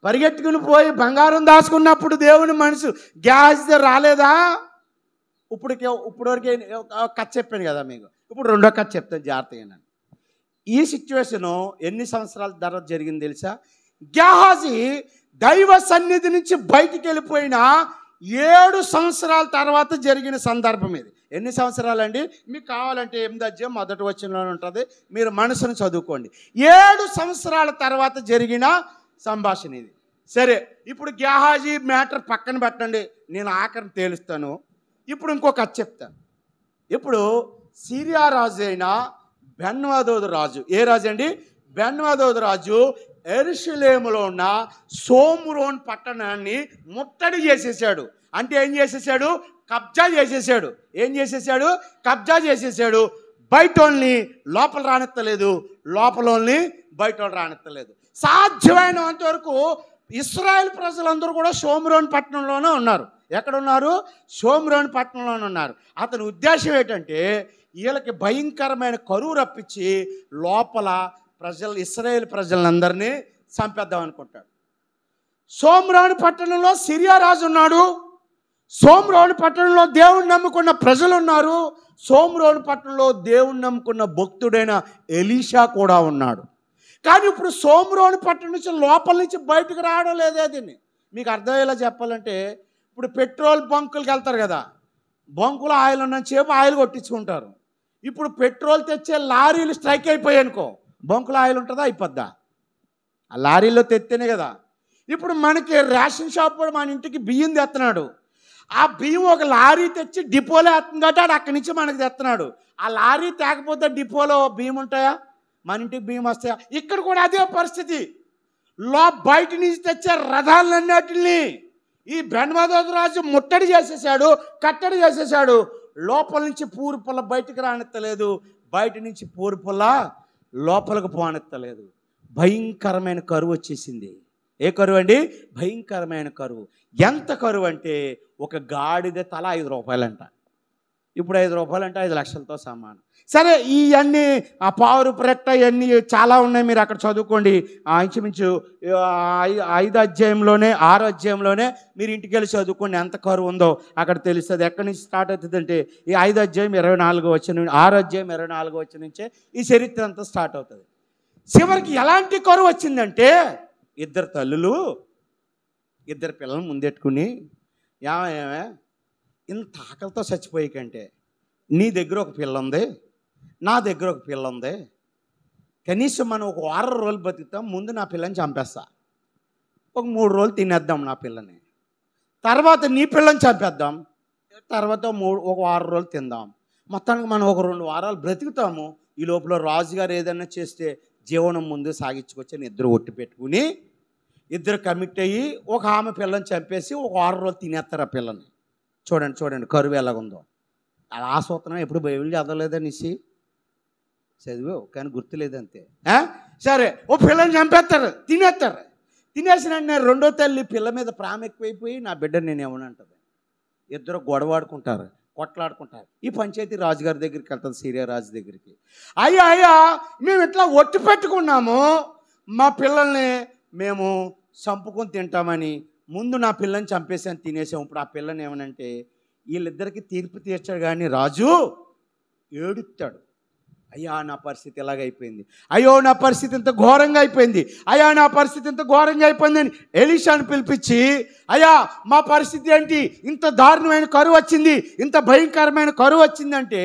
పరిగెట్టుకుని పోయి బంగారం దాచుకున్నప్పుడు దేవుని మనసు గేహాజీతో రాలేదా? ఇప్పటివరకు కథ చెప్పాను కదా మీకు. ఇప్పుడు రెండో కథ చెప్తాను, జాగ్రత్తగా. ఈ సిచ్యువేషను ఎన్ని సంవత్సరాల తర్వాత జరిగింది తెలుసా? గేహాజీ దైవ సన్నిధి నుంచి బయటికి వెళ్ళిపోయిన 7 సంవత్సరాల తర్వాత జరిగిన సందర్భం ఇది. ఎన్ని సంవత్సరాలండి? మీకు కావాలంటే 8వ అధ్యాయం 1వ వచనంలోనే ఉంటుంది, మీరు మనసును చదువుకోండి. 7 సంవత్సరాల తర్వాత జరిగిన సంభాషణ ఇది. సరే, ఇప్పుడు గేహాజీ మ్యాటర్ పక్కన పెట్టండి, నేను ఆఖరిని తేలుస్తాను. ఇప్పుడు ఇంకో కథ చెప్తాను. ఇప్పుడు సిరియా రాజు అయిన బెన్హదదు రాజు, ఏ రాజు అండి? బెన్హదదు రాజు యెరూషలేములో ఉన్న షోమ్రోన్ పట్టణాన్ని ముట్టడి చేసేసాడు. అంటే ఏం చేసేసాడు? కబ్జా చేసేసాడు. ఏం చేసేసాడు? కబ్జా చేసేసాడు. బయటోళ్ళని లోపల రానిత్తలేదు, లోపలోని బయట రానిత్తలేదు. సాధ్యమైనంత వరకు ఇశ్రాయేల్ ప్రజలందరూ కూడా షోమ్రోన్ పట్టణంలోనే ఉన్నారు. ఎక్కడున్నారు? షోమ్రోన్ పట్టణంలోనే ఉన్నారు. అతని ఉద్దేశం ఏంటంటే వీళ్ళకి భయంకరమైన కరువు రప్పించి లోపల ఇశ్రాయేల్ ప్రజలందరినీ చంపేద్దాం అనుకుంటాడు. షోమ్రోను పట్టణంలో సిరియా రాజు ఉన్నాడు. షోమ్రోను పట్టణంలో దేవుని నమ్ముకున్న ప్రజలు ఉన్నారు. షోమ్రోను పట్టణంలో దేవుని నమ్ముకున్న భక్తుడైన ఎలీషా కూడా ఉన్నాడు. కానీ ఇప్పుడు షోమ్రోను పట్టణం నుంచి లోపల నుంచి బయటకు రావడం లేదే. దీన్ని మీకు అర్థమయ్యేలా చెప్పాలంటే, ఇప్పుడు పెట్రోల్ బంకులకు వెళ్తారు కదా, బంకులో ఆయిల్ ఉన్న చేపు ఆయిల్ కొట్టించుకుంటారు. ఇప్పుడు పెట్రోల్ తెచ్చే లారీలు స్ట్రైక్ అయిపోయాయి అనుకో, బంకులో ఆయిల్ ఉంటుందా? అయిపోద్దా? ఆ లారీలో తెత్తేనే కదా. ఇప్పుడు మనకి రేషన్ షాప్ కూడా మన ఇంటికి బియ్యం తెస్తున్నాడు. ఆ బియ్యం ఒక లారీ తెచ్చి డిపోలో వేస్తుంది కాబట్టి అక్కడి నుంచి మనకి తెస్తున్నాడు. ఆ లారీ తేకపోతే డిపోలో బియ్యం ఉంటాయా? మన ఇంటికి బియ్యం వస్తాయా? ఇక్కడ కూడా అదే పరిస్థితి. బయట నుంచి తెచ్చే రథాలన్నిటిని ఈ బెన్హదదు రాజు ముట్టడి చేసేసాడు, కట్టడి చేసేసాడు. లోపల నుంచి పూర్పుల బయటికి రానిత్తలేదు, బయట నుంచి పూర్పుల లోపలికి పోనెత్తలేదు. భయంకరమైన కరువు వచ్చేసింది. ఏ కరువు అండి? భయంకరమైన కరువు. ఎంత కరువు అంటే ఒక గాడిద తల 5 రూపాయలంట. ఇప్పుడు 5 రూపాయలంటే 5 లక్షలతో సమానం. సరే, ఇవన్నీ ఆ పావురు రెట్ట ఇవన్నీ చాలా ఉన్నాయి, మీరు అక్కడ చదువుకోండి. ఇంచుమించు 5వ అధ్యాయంలోనే 6వ అధ్యాయంలోనే మీరు ఇంటికి వెళ్ళి చదువుకోండి ఎంత కరువు ఉందో అక్కడ తెలుస్తుంది. ఎక్కడి నుంచి స్టార్ట్ అవుతుంది అంటే ఈ 5వ అధ్యాయం 24వ వచనం, 6వ అధ్యాయం 24వ వచనం నుంచే ఈ చరిత్ర అంతా స్టార్ట్ అవుతుంది. చివరికి ఎలాంటి కరువు వచ్చిందంటే ఇద్దరు తల్లులు ఇద్దరు పిల్లలు ముందెట్టుకుని ఏమే ఇంత ఆకలితో చచ్చిపోయే కంటే నీ దగ్గర ఒక పిల్ల ఉంది, నా దగ్గర ఒక పిల్ల ఉంది, కనీసం మనం ఒక వారం రోజులు బతుకుతాం, ముందు నా పిల్లని చంపేస్తా, ఒక 3 రోజులు తినేద్దాం నా పిల్లని, తర్వాత నీ పిల్లని చంపేద్దాం, తర్వాత ఒక వారం రోజులు తిందాం, మొత్తానికి మనం ఒక 2 వారాలు బ్రతుకుతాము. ఈ లోపల రాజుగారు ఏదైనా చేస్తే జీవనం ముందు సాగించుకొచ్చి ఇద్దరు ఒట్టు పెట్టుకుని ఇద్దరు కమిట్ అయ్యి ఒక ఆమె పిల్లని చంపేసి ఒక 6 రోజులు తినేస్తారు ఆ పిల్లని. చూడండి కరువు ఎలాగుందో. అలా ఆ సూత్రం ఎప్పుడు బైబిల్ చదవలేదా నిసి? చదివావు కానీ గుర్తులేదంతే. సరే ఓ పిల్లని చంపేస్తారు, తినేస్తారు. తినేసిన రెండో తల్లి పిల్ల మీద ప్రేమ ఎక్కువైపోయి నా బిడ్డ నేను ఏమనంటది. ఇద్దరు గొడవాడుకుంటారు, కొట్లాడుకుంటారు. ఈ పంచాయతీ రాజుగారి దగ్గరికి వెళ్తుంది, సిరియా రాజు దగ్గరికి. అయ్యా మేము ఇట్లా ఒట్టు పెట్టుకున్నాము, మా పిల్లల్ని మేము చంపుకొని తింటామని ముందు నా పిల్లని చంపేసాను, తినేసాము. ఇప్పుడు ఆ పిల్లని ఏమనంటే వీళ్ళిద్దరికి తీర్పు తీర్చాడు కానీ రాజు ఏడుస్తాడు. అయ్యా నా పరిస్థితి ఎలాగైపోయింది, అయ్యో నా పరిస్థితి ఇంత ఘోరంగా అయిపోయింది, అయ్యా నా పరిస్థితి ఇంత ఘోరంగా అయిపోయిందని ఎలీషాను పిలిపించి, అయ్యా మా పరిస్థితి ఏంటి, ఇంత దారుణమైన కరువు వచ్చింది, ఇంత భయంకరమైన కరువు వచ్చిందంటే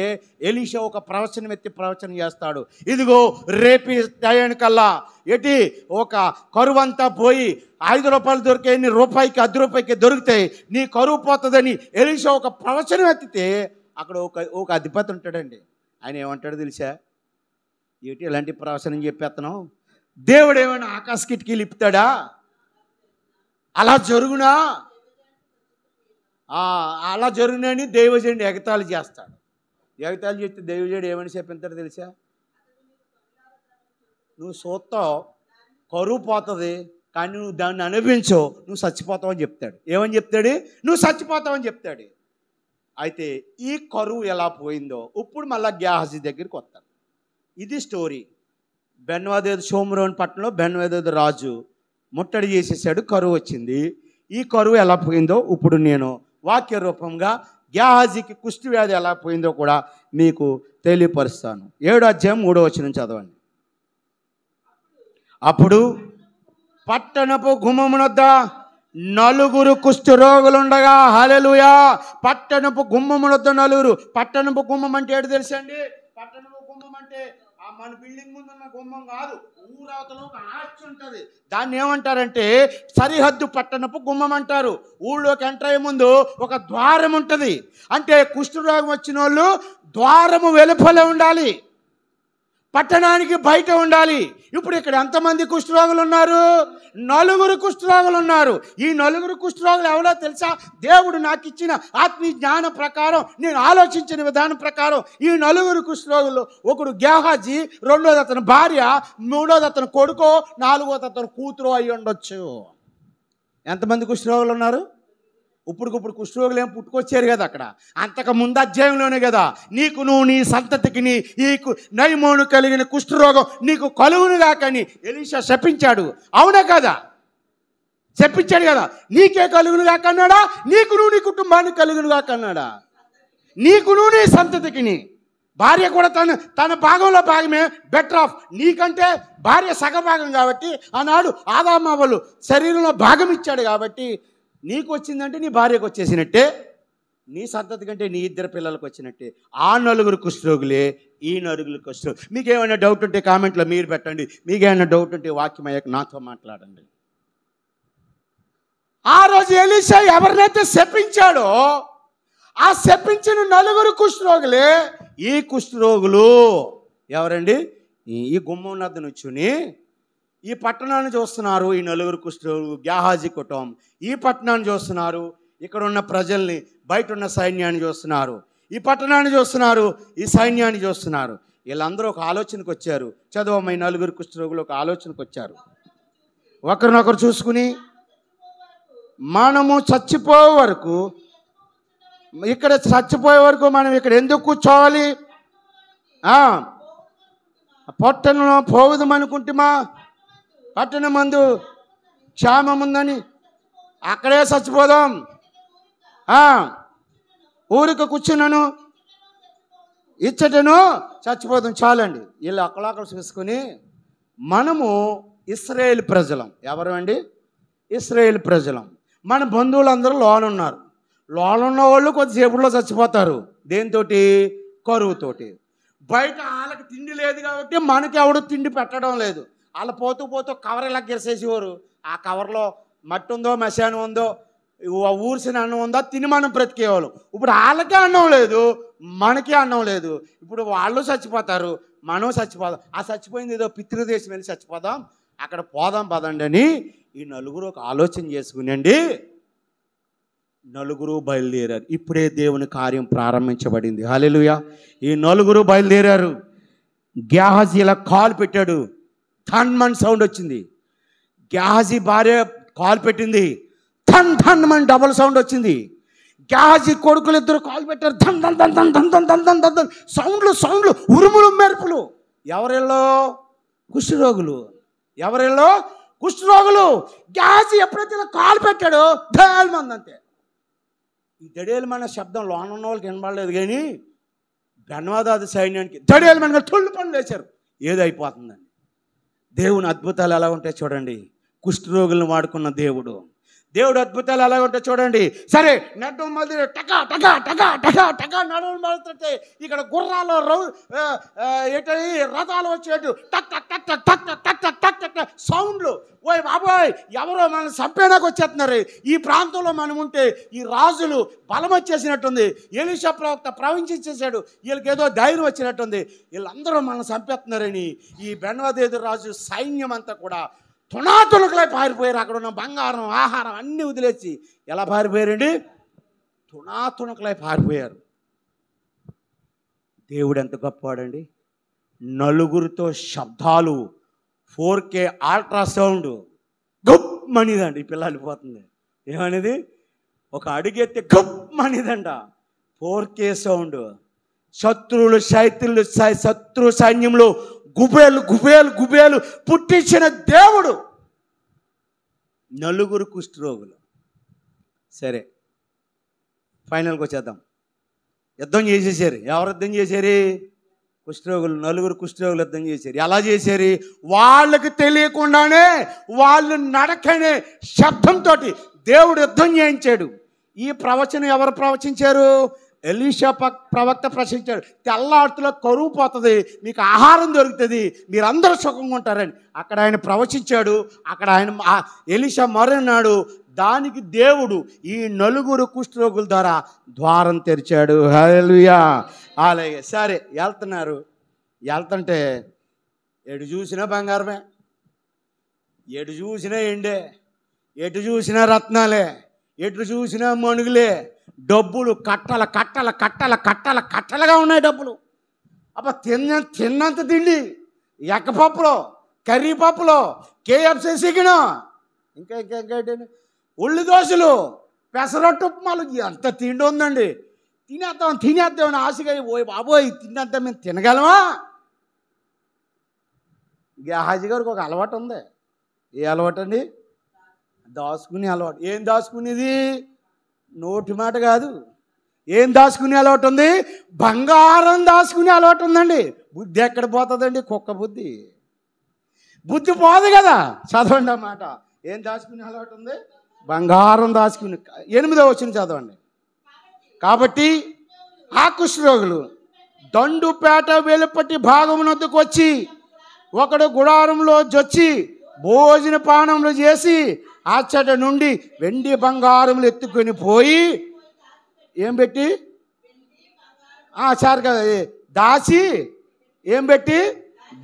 ఎలీషా ఒక ప్రవచనం ఎత్తి ప్రవచనం చేస్తాడు. ఇదిగో రేపు టయానికల్లా ఎటి ఒక కరువు అంతా పోయి 5 రూపాయలు దొరికే రూపాయికి 10 రూపాయికి దొరుకుతాయి, నీ కరువు పోతుందని ఎలీషా ఒక ప్రవచనం ఎత్తితే అక్కడ ఒక అధిపతి ఉంటాడండి. ఆయన ఏమంటాడు తెలుసా? ఏటి ఇలాంటి ప్రవచనం చెప్పేస్తాను, దేవుడు ఏమైనా ఆకాశ కిటికీలు ఇప్పుతాడా, అలా జరుగునా, అలా జరుగునని దైవజనుడు ఎగతాళి చేస్తాడు. ఎగతాళి చేస్తే దైవజనుడు ఏమని చెప్పింటాడు తెలుసా? నువ్వు చూస్తావు కరువు పోతుంది కానీ నువ్వు దాన్ని అనుభవించో, నువ్వు చచ్చిపోతావు అని చెప్తాడు. ఏమని చెప్తాడు? నువ్వు చచ్చిపోతావు అని చెప్తాడు. అయితే ఈ కరువు ఎలా పోయిందో ఇప్పుడు మళ్ళీ గ్యాహజీ దగ్గరికి వస్తాడు. ఇది స్టోరీ. బెన్వాదేదు షోమ్రోన్ పట్టణంలో బెన్వాదేదు రాజు ముట్టడి చేసేసాడు, కరువు వచ్చింది. ఈ కరువు ఎలా పోయిందో ఇప్పుడు నేను వాక్య రూపంగా గ్యాహజీకి కుష్టి వ్యాధి ఎలా పోయిందో కూడా మీకు తెలియపరుస్తాను. 7వ అధ్యాయం 3వ వచనం చదవండి. అప్పుడు పట్టణపు గుమ్మమునొద్ద 4 కుష్ఠరోగులుండగా, హల్లెలూయా, పట్టణపు గుమ్మమునొద్ద 4. పట్టణపు గుమ్మం అంటే ఏంటి తెలుసండి? పట్టణపు గుమ్మం అంటే మన బిల్డింగ్ ముందు ఉన్న గుమ్మం కాదు, ఊరవతలో ఒక ఆర్చ్ ఉంటుంది, దాన్ని ఏమంటారంటే సరిహద్దు పట్టణపు గుమ్మం అంటారు. ఊళ్ళోకి ఎంటర్ అయ్యే ముందు ఒక ద్వారం ఉంటుంది. అంటే కుష్ఠరోగం వచ్చిన వాళ్ళు ద్వారము వెలుపలే ఉండాలి, పట్టణానికి బయట ఉండాలి. ఇప్పుడు ఇక్కడ ఎంతమంది కుష్ఠరోగులు ఉన్నారు? 4 కుష్ఠరోగులు ఉన్నారు. ఈ 4 కుష్ఠరోగులు ఎవరో తెలుసా? దేవుడు నాకు ఇచ్చిన ఆత్మీయ జ్ఞానం ప్రకారం, నేను ఆలోచించిన విధానం ప్రకారం ఈ 4 కుష్ఠరోగులు, ఒకడు గ్యాహజీ, రెండోది అతని భార్య, మూడోది అతని కొడుకో, నాలుగోది అతని కూతురు అయి ఉండొచ్చు. ఎంతమంది కుష్ఠరోగులు ఉన్నారు? ఇప్పుడు కుష్ఠరోగులు ఏం పుట్టుకొచ్చారు కదా, అక్కడ అంతకు ముందు అధ్యాయంలోనే కదా నీకు నువ్వు నీ సంతతికి ఈ నయమోను కలిగిన కుష్ఠరోగం నీకు కలుగును గాకని ఎలీషా శపించాడు. అవునా కదా? శపించాడు కదా. నీకే కలుగును గాకన్నాడా? నీకు నువ్వు నీ కుటుంబానికి కలుగును గాకన్నాడా? నీకు నువ్వు నీ సంతతికి. భార్య కూడా తన భాగంలో భాగమే బెటర్ ఆఫ్. నీకంటే భార్య సగభాగం కాబట్టి ఆనాడు ఆదామవ్వలు శరీరంలో భాగం ఇచ్చాడు కాబట్టి నీకు వచ్చిందంటే నీ భార్యకు వచ్చేసినట్టే, నీ సంతతి కంటే నీ 2 పిల్లలకు వచ్చినట్టే. ఆ 4 కుష్ఠరోగులే ఈ 4 కుష్ఠరోగులు. మీకు ఏమైనా డౌట్ ఉంటే కామెంట్లో మీరు పెట్టండి. మీకు ఏమైనా డౌట్ ఉంటే వాక్యం అయ్యాక నాతో మాట్లాడండి. ఆ రోజు ఎలీషా ఎవరినైతే శపించాడో ఆ శపించిన 4 కుష్ఠరోగులే ఈ కుష్ఠరోగులు. ఎవరండి? ఈ గుమ్మం వద్ద నుంచుని ఈ పట్టణాన్ని చూస్తున్నారు ఈ 4 కుష్ఠరోగులు, గ్యాహజీ కుటుంబం. ఈ పట్టణాన్ని చూస్తున్నారు, ఇక్కడ ఉన్న ప్రజల్ని, బయట ఉన్న సైన్యాన్ని చూస్తున్నారు, ఈ పట్టణాన్ని చూస్తున్నారు, ఈ సైన్యాన్ని చూస్తున్నారు. వీళ్ళందరూ ఒక ఆలోచనకు వచ్చారు. చదవమ్మ. ఈ 4 కుష్ఠరోగులు ఒక ఆలోచనకు వచ్చారు. ఒకరినొకరు చూసుకుని మనము చచ్చిపోయే వరకు, ఇక్కడ చచ్చిపోయే వరకు మనం ఇక్కడ ఎందుకు కూర్చోవాలి? పట్టణంలో పోవదు అనుకుంటుమా? పట్టణం మందు క్షేమం ఉందని అక్కడే చచ్చిపోదాం. ఊరికి కూర్చున్నాను ఇచ్చటను చచ్చిపోదాం చాలండి. వీళ్ళు అక్కలాకలు చూసుకొని మనము ఇశ్రాయేల్ ప్రజలం. ఎవరు అండి? ఇశ్రాయేల్ ప్రజలం. మన బంధువులందరూ లోనున్నారు. లోనున్న వాళ్ళు కొద్దిసేపులో చచ్చిపోతారు. దేనితోటి? కరువుతోటి. బయట వాళ్ళకి తిండి లేదు కాబట్టి మనకి ఎవడు తిండి పెట్టడం లేదు. వాళ్ళు పోతూ పోతూ కవర్ ఇలా గెలిసేసేవారు. ఆ కవర్లో మట్టి ఉందో మశానం ఉందో ఊరిసిన అన్నం ఉందో తిని మనం బ్రతికేవాళ్ళం. ఇప్పుడు వాళ్ళకే అన్నం లేదు, మనకి అన్నం లేదు. ఇప్పుడు వాళ్ళు చచ్చిపోతారు, మనం చచ్చిపోదాం. ఆ చచ్చిపోయింది ఏదో పితృదేశం వెళ్ళి చచ్చిపోదాం, అక్కడ పోదాం పదండి అని ఈ నలుగురు ఒక ఆలోచన చేసుకునండి నలుగురు బయలుదేరారు. ఇప్పుడే దేవుని కార్యం ప్రారంభించబడింది. హల్లెలూయా. ఈ నలుగురు బయలుదేరారు. గేహజీ ఇలా కాలు పెట్టాడు, థన్మన్ సౌండ్ వచ్చింది. గేహజీ భార్య కాలు పెట్టింది, థన్ థన్ మని డబుల్ సౌండ్ వచ్చింది. గేహజీ కొడుకులు ఇద్దరు కాలు పెట్టారు, ధన్ ధన్ ధన్ ధన్ ధన్ ధన్ ధన్ ధన్ ధన్ సౌండ్లు ఉరుములు మెరుపులు. ఎవరిలో? కుష్ఠరోగులు. ఎవరిలో? కుష్ఠరోగులు. గేహజీ ఎప్పుడైతే ఇలా కాలు పెట్టాడో ఢేల్మంది అంతే. ఈ దడేలమైన శబ్దం లోనున్న వాళ్ళకి వినబడలేదు, కానీ బెన్వాదాది సైన్యానికి దడేలమైన తొళ్ళు పనులు వేశారు. ఏదైపోతుందండి. దేవుని అద్భుతాలు ఎలా ఉంటాయి చూడండి. కుష్ఠరోగులను వాడుకున్న దేవుడు అద్భుతాలు ఎలా ఉంటాయి చూడండి. సరే, నడ్డం మొదలు టకా టకా టకా టకా టకా నడుము మొదలుతుంటే ఇక్కడ గుర్రాలు ఏంటని రథాలు వచ్చేట్టు టక్ టక్ టక్ టక్ టక్ టక్ టక్ టక్ టక్ టక్ సౌండ్లు. ఓయ్ బాబోయ్, ఎవరో మనం చంపేనాకు వచ్చేస్తున్నారు. ఈ ప్రాంతంలో మనం ఉంటే ఈ రాజులు బలం వచ్చేసినట్టుంది. ఎలీషా ప్రవక్త ప్రవచించేసాడు, వీళ్ళకి ఏదో ధైర్యం వచ్చినట్టుంది. వీళ్ళందరూ మనం చంపేస్తున్నారని ఈ బెన్హదదు రాజు సైన్యం అంతా కూడా తునాతునకలై పారిపోయారు. అక్కడ ఉన్న బంగారం, ఆహారం అన్నీ వదిలేసి ఎలా పారిపోయారండి? తునాతునకలై పారిపోయారు. దేవుడు ఎంత గొప్పవాడండి. నలుగురితో శబ్దాలు, 4K అల్ట్రాసౌండ్ గొప్పమనిదండి. ఈ పిల్ల వెళ్ళిపోతుంది. ఏమనేది? ఒక అడుగెత్తే గొప్పమనిదంట. 4K sound. శత్రు సైన్యంలో గుబేలు పుట్టించిన దేవుడు. నలుగురు కుష్ఠరోగులు. సరే, ఫైనల్కి వచ్చేద్దాం. యుద్ధం చేసేసారు. ఎవరు యుద్ధం చేశారు? కుష్ఠరోగులు. నలుగురు కుష్ఠరోగులు యుద్ధం చేశారు. ఎలా చేశారు? వాళ్ళకి తెలియకుండానే వాళ్ళు నడకనే శబ్దంతో దేవుడు యుద్ధం చేయించాడు. ఈ ప్రవచనం ఎవరు ప్రవచించారు? ఎలీషా ప్రవక్త ప్రశ్నించాడు. తెల్లార్తులో కరువు పోతుంది, మీకు ఆహారం దొరుకుతుంది, మీరందరూ సుఖంగా ఉంటారని అక్కడ ఆయన ప్రవచించాడు. అక్కడ ఆయన ఎలీషా మొరన్నాడు. దానికి దేవుడు ఈ నలుగురు కుష్ఠరోగుల ద్వారా ద్వారం తెరిచాడు. హల్లెలూయా. అలాగే సరే, వెళ్తుంటే ఎటు చూసినా బంగారమే, ఎటు చూసినా ఎండే, ఎటు చూసినా రత్నాలే, ఎటు చూసినా మణుగులే, డబ్బులు కట్టలుగా ఉన్నాయి డబ్బులు. అబ్బా, తిన్నంత తిండి, ఎక్కపప్పులో, కర్రీ పప్పులో, KFC చికెను, ఇంకా ఉల్లి దోశలు, పెసరట్టు ఉప్మాలు, ఎంత తిండి ఉందండి. తినేద్దామని ఆశగా పోయి బాబోయ్ తిన్నంత మేము తినగలమా? గేహజీ గారికి ఒక అలవాటు ఉంది. ఏ అలవాటు అండి? దాచుకునే అలవాటు. ఏం దాచుకునేది? నోటి మాట కాదు. ఏం దాచుకునే అలవాటు ఉంది? బంగారం దాచుకునే అలవాటు ఉందండి. బుద్ధి ఎక్కడ పోతుందండి? కుక్క బుద్ధి పోదు కదా. చదవండి అన్నమాట. ఏం దాచుకునే అలవాటు ఉంది? బంగారం దాచుకుని. 8వ వచనం చదవండి. కాబట్టి ఆ కుష్ఠరోగులు దండుపేట వెలుపటి భాగమునొద్దకు వచ్చి ఒకడు గుడారంలో జొచ్చి భోజన పానములు చేసి అచ్చట నుండి వెండి బంగారములు ఎత్తుకొని పోయి ఏం పెట్టి సార్ కదా దాచి ఏం పెట్టి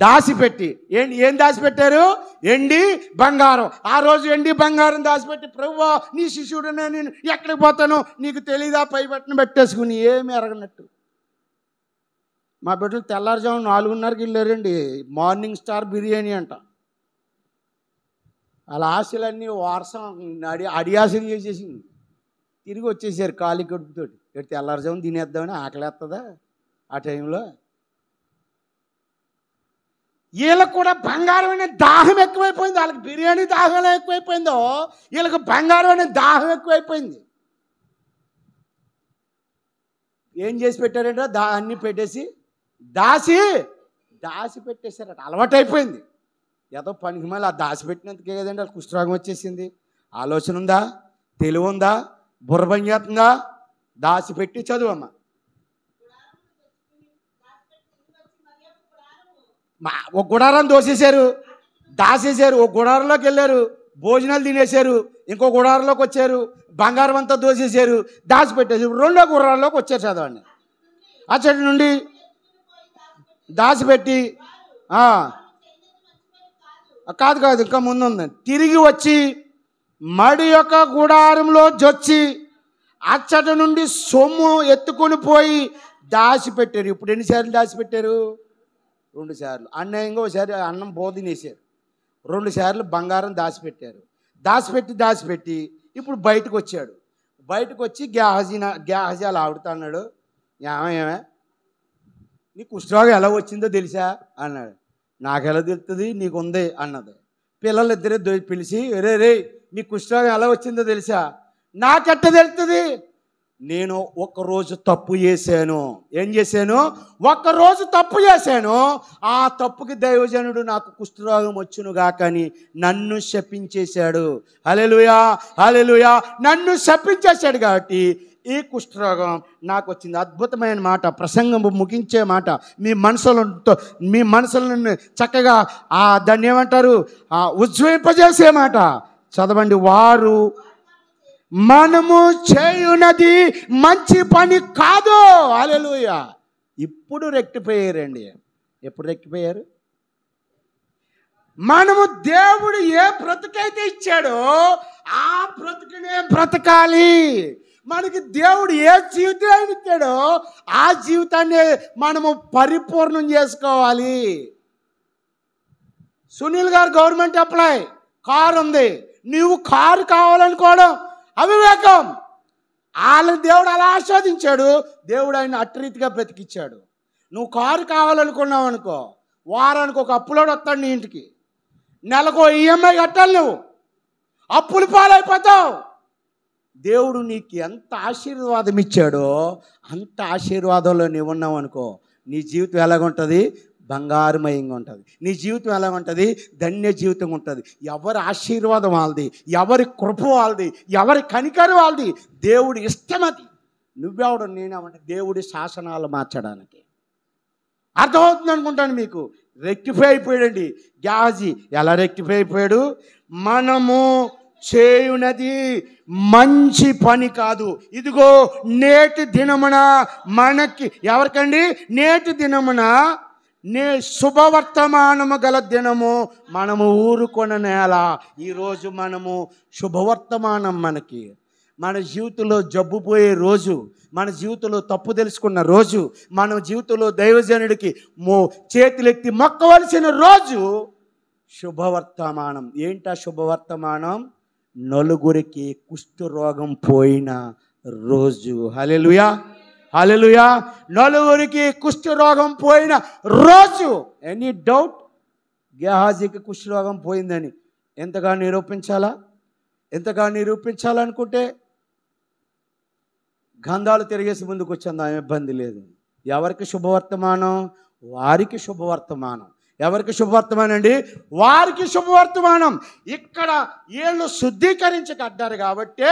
దాచిపెట్టి ఏం దాచిపెట్టారు? ఎండి బంగారం. ఆ రోజు ఎండి బంగారం దాచిపెట్టి, ప్రభువా నీ శిష్యుడనే నేను ఎక్కడికి పోతాను నీకు తెలీదా? పై బట్టను పెట్టేసుకుని ఏమి ఎరగనట్టు. మా బిడ్డలు తెల్లారుజాము 4:30కి వెళ్ళారండి. మార్నింగ్ స్టార్ బిర్యానీ అంట. వాళ్ళ ఆశలన్నీ వారసం అడియాసలు చేసేసి తిరిగి వచ్చేసారు ఖాళీ కడుపుతో. తెల్లారుజాము తినేద్దామని ఆకలేస్తుందా ఆ టైంలో? వీళ్ళకు కూడా బంగారం అనే దాహం ఎక్కువైపోయింది. వాళ్ళకి బిర్యానీ దాహం ఎక్కువైపోయిందో వీళ్ళకి బంగారం అనే దాహం ఎక్కువైపోయింది. ఏం చేసి పెట్టారంటే అన్నీ పెట్టేసి దాచి పెట్టేశారట. అలవాటైపోయింది. ఏదో పనికి మళ్ళీ ఆ దాచిపెట్టినందుకే కదండి వాళ్ళకి కుష్ఠరోగం వచ్చేసింది. ఆలోచన ఉందా? తెలివి ఉందా? బుర్ర పని చేస్తుందా? దాచిపెట్టి చదువమ్మ. ఒక గుడారం దోసేశారు, దాసేశారు. ఒక గుడారంలోకి వెళ్ళారు, భోజనాలు తినేశారు. ఇంకో గుడారంలోకి వచ్చారు, బంగారం అంతా దోసేశారు, దాచిపెట్టేశారు. రెండో గుడారంలోకి వచ్చారు చదవండి. అచ్చటి నుండి దాచిపెట్టి కాదు ఇంకా ముందు ఉందండి. తిరిగి వచ్చి మడి యొక్క గుడారంలో జొచ్చి అచ్చట నుండి సొమ్ము ఎత్తుకొని పోయి దాచిపెట్టారు. ఇప్పుడు ఎన్నిసార్లు దాచిపెట్టారు? 2 సార్లు. అన్యాయంగా ఒకసారి అన్నం బోధినేశారు, 2 సార్లు బంగారం దాచిపెట్టారు. దాచిపెట్టి ఇప్పుడు బయటకు వచ్చాడు. బయటకు వచ్చి గ్యాహజీ అలా ఆడుతా అన్నాడు. ఏమే నీ కుష్ఠరోగం ఎలా వచ్చిందో తెలుసా అన్నాడు. నాకెలా తెలుస్తుంది, నీకు ఉంది అన్నది. పిల్లలిద్దరే పిలిచి రే నీ కుష్ఠరోగం ఎలా వచ్చిందో తెలుసా? నాకెట్ట తెలుస్తుంది? నేను ఒక్కరోజు తప్పు చేశాను. ఏం చేశాను? ఒక్కరోజు తప్పు చేశాను. ఆ తప్పుకి దైవజనుడు నాకు కుష్ఠరోగం వచ్చునుగా కానీ నన్ను శపించేశాడు. హల్లెలూయా హల్లెలూయా. నన్ను శపించేశాడు కాబట్టి ఈ కుష్ఠరోగం నాకు వచ్చింది. అద్భుతమైన మాట, ప్రసంగం ముగించే మాట, మీ మనసులను చక్కగా దాన్ని ఏమంటారు, ఉజ్వలింపజేసే మాట చదవండి. వారు మనము చేయునది మంచి పని కాదు. హల్లెలూయా. ఇప్పుడు రెక్టిపోయారండి. ఎప్పుడు రెక్టిపోయారు? మనము దేవుడు ఏ బ్రతుకైతే ఇచ్చాడో ఆ బ్రతుకునే బ్రతకాలి. మనకి దేవుడు ఏ జీవితాన్ని ఇచ్చాడో ఆ జీవితాన్ని మనము పరిపూర్ణం చేసుకోవాలి. సునీల్ గారు గవర్నమెంట్ ఎంప్లాయ్, కారు ఉంది. నువ్వు కారు కావాలనుకోవడం అవివేకం. వాళ్ళని దేవుడు అలా ఆస్వాదించాడు. దేవుడు ఆయన అట్టరీతిగా బ్రతికిచ్చాడు. నువ్వు కారు కావాలనుకున్నావు అనుకో, వారానికి ఒక అప్పులోడు వస్తాడు నీ ఇంటికి, నెలకు ఈఎంఐ కట్టాలి, నువ్వు అప్పులు పాలైపోతావు. దేవుడు నీకు ఎంత ఆశీర్వాదం ఇచ్చాడో అంత ఆశీర్వాదంలో నీవు ఉన్నావు అనుకో, నీ జీవితం ఎలాగుంటుంది? బంగారుమయంగా ఉంటుంది. నీ జీవితం ఎలాగుంటుంది? ధన్య జీవితం ఉంటుంది. ఎవరి ఆశీర్వాదం వాళ్ళది, ఎవరి కృప వాళ్ళది, ఎవరి కనికరి వాళ్ళది. దేవుడి ఇష్టం అది. నువ్వెవడు నేనేమంటే దేవుడి శాసనాలు మార్చడానికి. అర్థమవుతుంది అనుకుంటాను మీకు. రెక్టిఫై అయిపోయాడండి గ్యాహజీ. ఎలా రెక్టిఫై అయిపోయాడు? మనము చేయునది మంచి పని కాదు. ఇదిగో నేటి దినమున మనకి ఎవరికండి? నేటి దినమున శుభవర్తమానము గల దినము. మనము ఊరుకొన నేల. ఈరోజు మనము శుభవర్తమానం. మన జీవితంలో జబ్బు పోయే రోజు, మన జీవితంలో తప్పు తెలుసుకున్న రోజు, మన జీవితంలో దైవజనుడికి చేతులెత్తి మొక్కవలసిన రోజు శుభవర్తమానం. ఏంటా శుభవర్తమానం? నలుగురికి కుష్ఠరోగం పోయిన రోజు. హల్లెలూయా హల్లెలూయా. నలుగురికి కుష్ఠరోగం పోయిన రోజు. Any doubt? గేహాజీకి కుష్ఠరోగం పోయిందని ఎంతగా నిరూపించాలనుకుంటే గంధాలు తిరిగేసి ముందుకు వచ్చిందా, ఇబ్బంది లేదు. ఎవరికి శుభవర్తమానం? వారికి శుభవర్తమానం. ఎవరికి శుభవర్తమానం అండి? వారికి శుభవర్తమానం. ఇక్కడ వీళ్ళు శుద్ధీకరించకడ్డారు కాబట్టి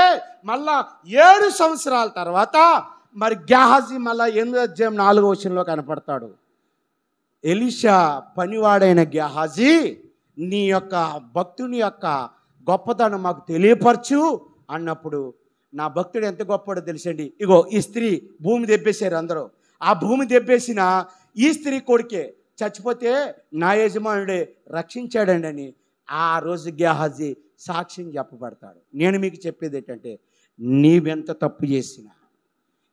మళ్ళా 7 సంవత్సరాల తర్వాత మరి గేహాజీ మళ్ళా 8వ అధ్యాయం 4వ వచనంలో కనపడతాడు. ఎలీషా పనివాడైన గేహాజీ, నీ యొక్క భక్తుని యొక్క గొప్పతనం మాకు తెలియపరచు అన్నప్పుడు, నా భక్తుడు ఎంత గొప్పడో తెలుసండి. ఇగో ఈ స్త్రీ భూమి దెబ్బేశారు అందరూ. ఆ భూమి దెబ్బేసిన ఈ స్త్రీ కొడుకే చచ్చిపోతే నా యజమానుడే రక్షించాడండి అని ఆ రోజు గేహాజీ సాక్ష్యం చెప్పబడతాడు. నేను మీకు చెప్పేది ఏంటంటే, నీవెంత తప్పు చేసినా,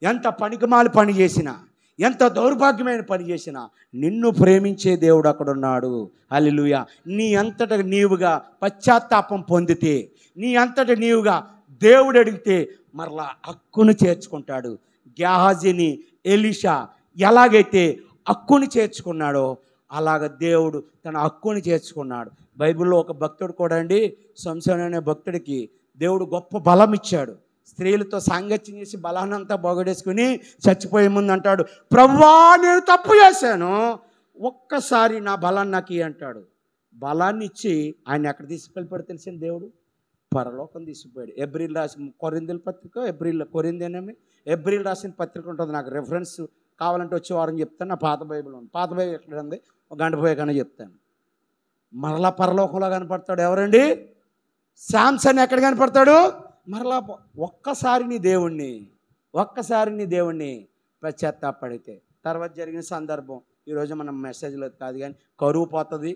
ఎంత పనికిమాలి పని చేసినా, ఎంత దౌర్భాగ్యమైన పని చేసినా నిన్ను ప్రేమించే దేవుడు అక్కడున్నాడు. హల్లెలూయా. నీ అంతట నీవుగా పశ్చాత్తాపం పొందితే, నీ అంతట నీవుగా దేవుడు అడిగితే మరలా హక్కును చేర్చుకుంటాడు. గేహాజీని ఎలీషా ఎలాగైతే హక్కుని చేర్చుకున్నాడో అలాగ దేవుడు తన హక్కుని చేర్చుకున్నాడు. బైబిల్లో ఒక భక్తుడు కూడా అండి, సంసోను అనే భక్తుడికి దేవుడు గొప్ప బలం ఇచ్చాడు. స్త్రీలతో సాంగత్యం చేసి బలాన్నంతా పోగొడేసుకుని చచ్చిపోయే ముందు అంటాడు, ప్రభువా నేను తప్పు చేశాను, ఒక్కసారి నా బలాన్ని నాకు అంటాడు. బలాన్ని ఇచ్చి ఆయన ఎక్కడ తీసుకెళ్ళిపోయాడు తెలిసిన దేవుడు? పరలోకం తీసుకుపోయాడు. ఎబ్రిల్ రాసిన కొరింథీయుల పత్రిక, ఎబ్రిల్ రాసిన పత్రిక ఉంటుంది. నాకు రెఫరెన్స్ కావాలంటే వచ్చే వారం చెప్తాను. నా పాత బైబిల్ ఉంది. పాత బైబిల్ ఎక్కడ ఉంది? ఒక గంట పోయాకనే చెప్తాను. మరలా పరలోకంలో కనపడతాడు. ఎవరండి? శాంసన్ ఎక్కడ కనపడతాడు? మరలా ఒక్కసారి నీ దేవుణ్ణి పశ్చాత్తాపడితే. తర్వాత జరిగిన సందర్భం ఈరోజు మనం మెసేజ్లో కాదు కానీ కరువు పోతుంది.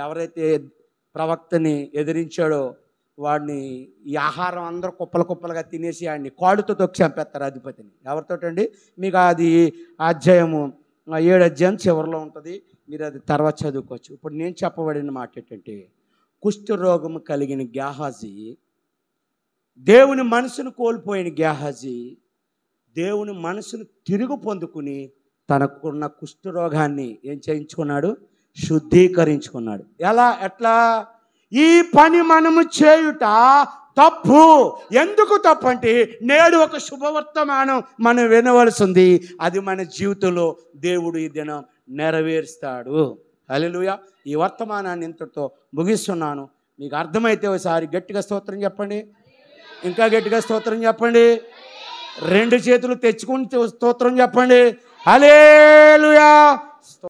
ఎవరైతే ప్రవక్తని ఎదిరించాడో వాడిని ఈ ఆహారం అందరూ కుప్పలుగా తినేసి ఆయన్ని కాళ్ళతో తొక్కి చంపేస్తారు అధిపతిని. ఎవరితోటండి? మీకు అది అధ్యాయము 7 అధ్యాయం చివరిలో ఉంటుంది. మీరు అది తర్వాత చదువుకోవచ్చు. ఇప్పుడు నేను చెప్పబడిన మాట ఏంటంటే, కుష్ఠరోగము కలిగిన గేహాజీ, దేవుని మనసును కోల్పోయిన గేహాజీ దేవుని మనసును తిరుగు పొందుకుని తనకున్న కుష్ఠరోగాన్ని ఏం చేయించుకున్నాడు? శుద్ధీకరించుకున్నాడు. ఎట్లా? ఈ పని మనము చేయుట తప్పు. ఎందుకు తప్పు అంటే, నేడు ఒక శుభవర్తమానం మనం వినవలసింది. అది మన జీవితంలో దేవుడు ఈ దినం నెరవేరుస్తాడు. హల్లెలూయా. ఈ వర్తమానాన్ని ఇంతటితో ముగిస్తున్నాను. మీకు అర్థమైతే ఒకసారి గట్టిగా స్తోత్రం చెప్పండి. ఇంకా గట్టిగా స్తోత్రం చెప్పండి. 2 చేతులు తెచ్చుకుని స్తోత్రం చెప్పండి. హల్లెలూయా.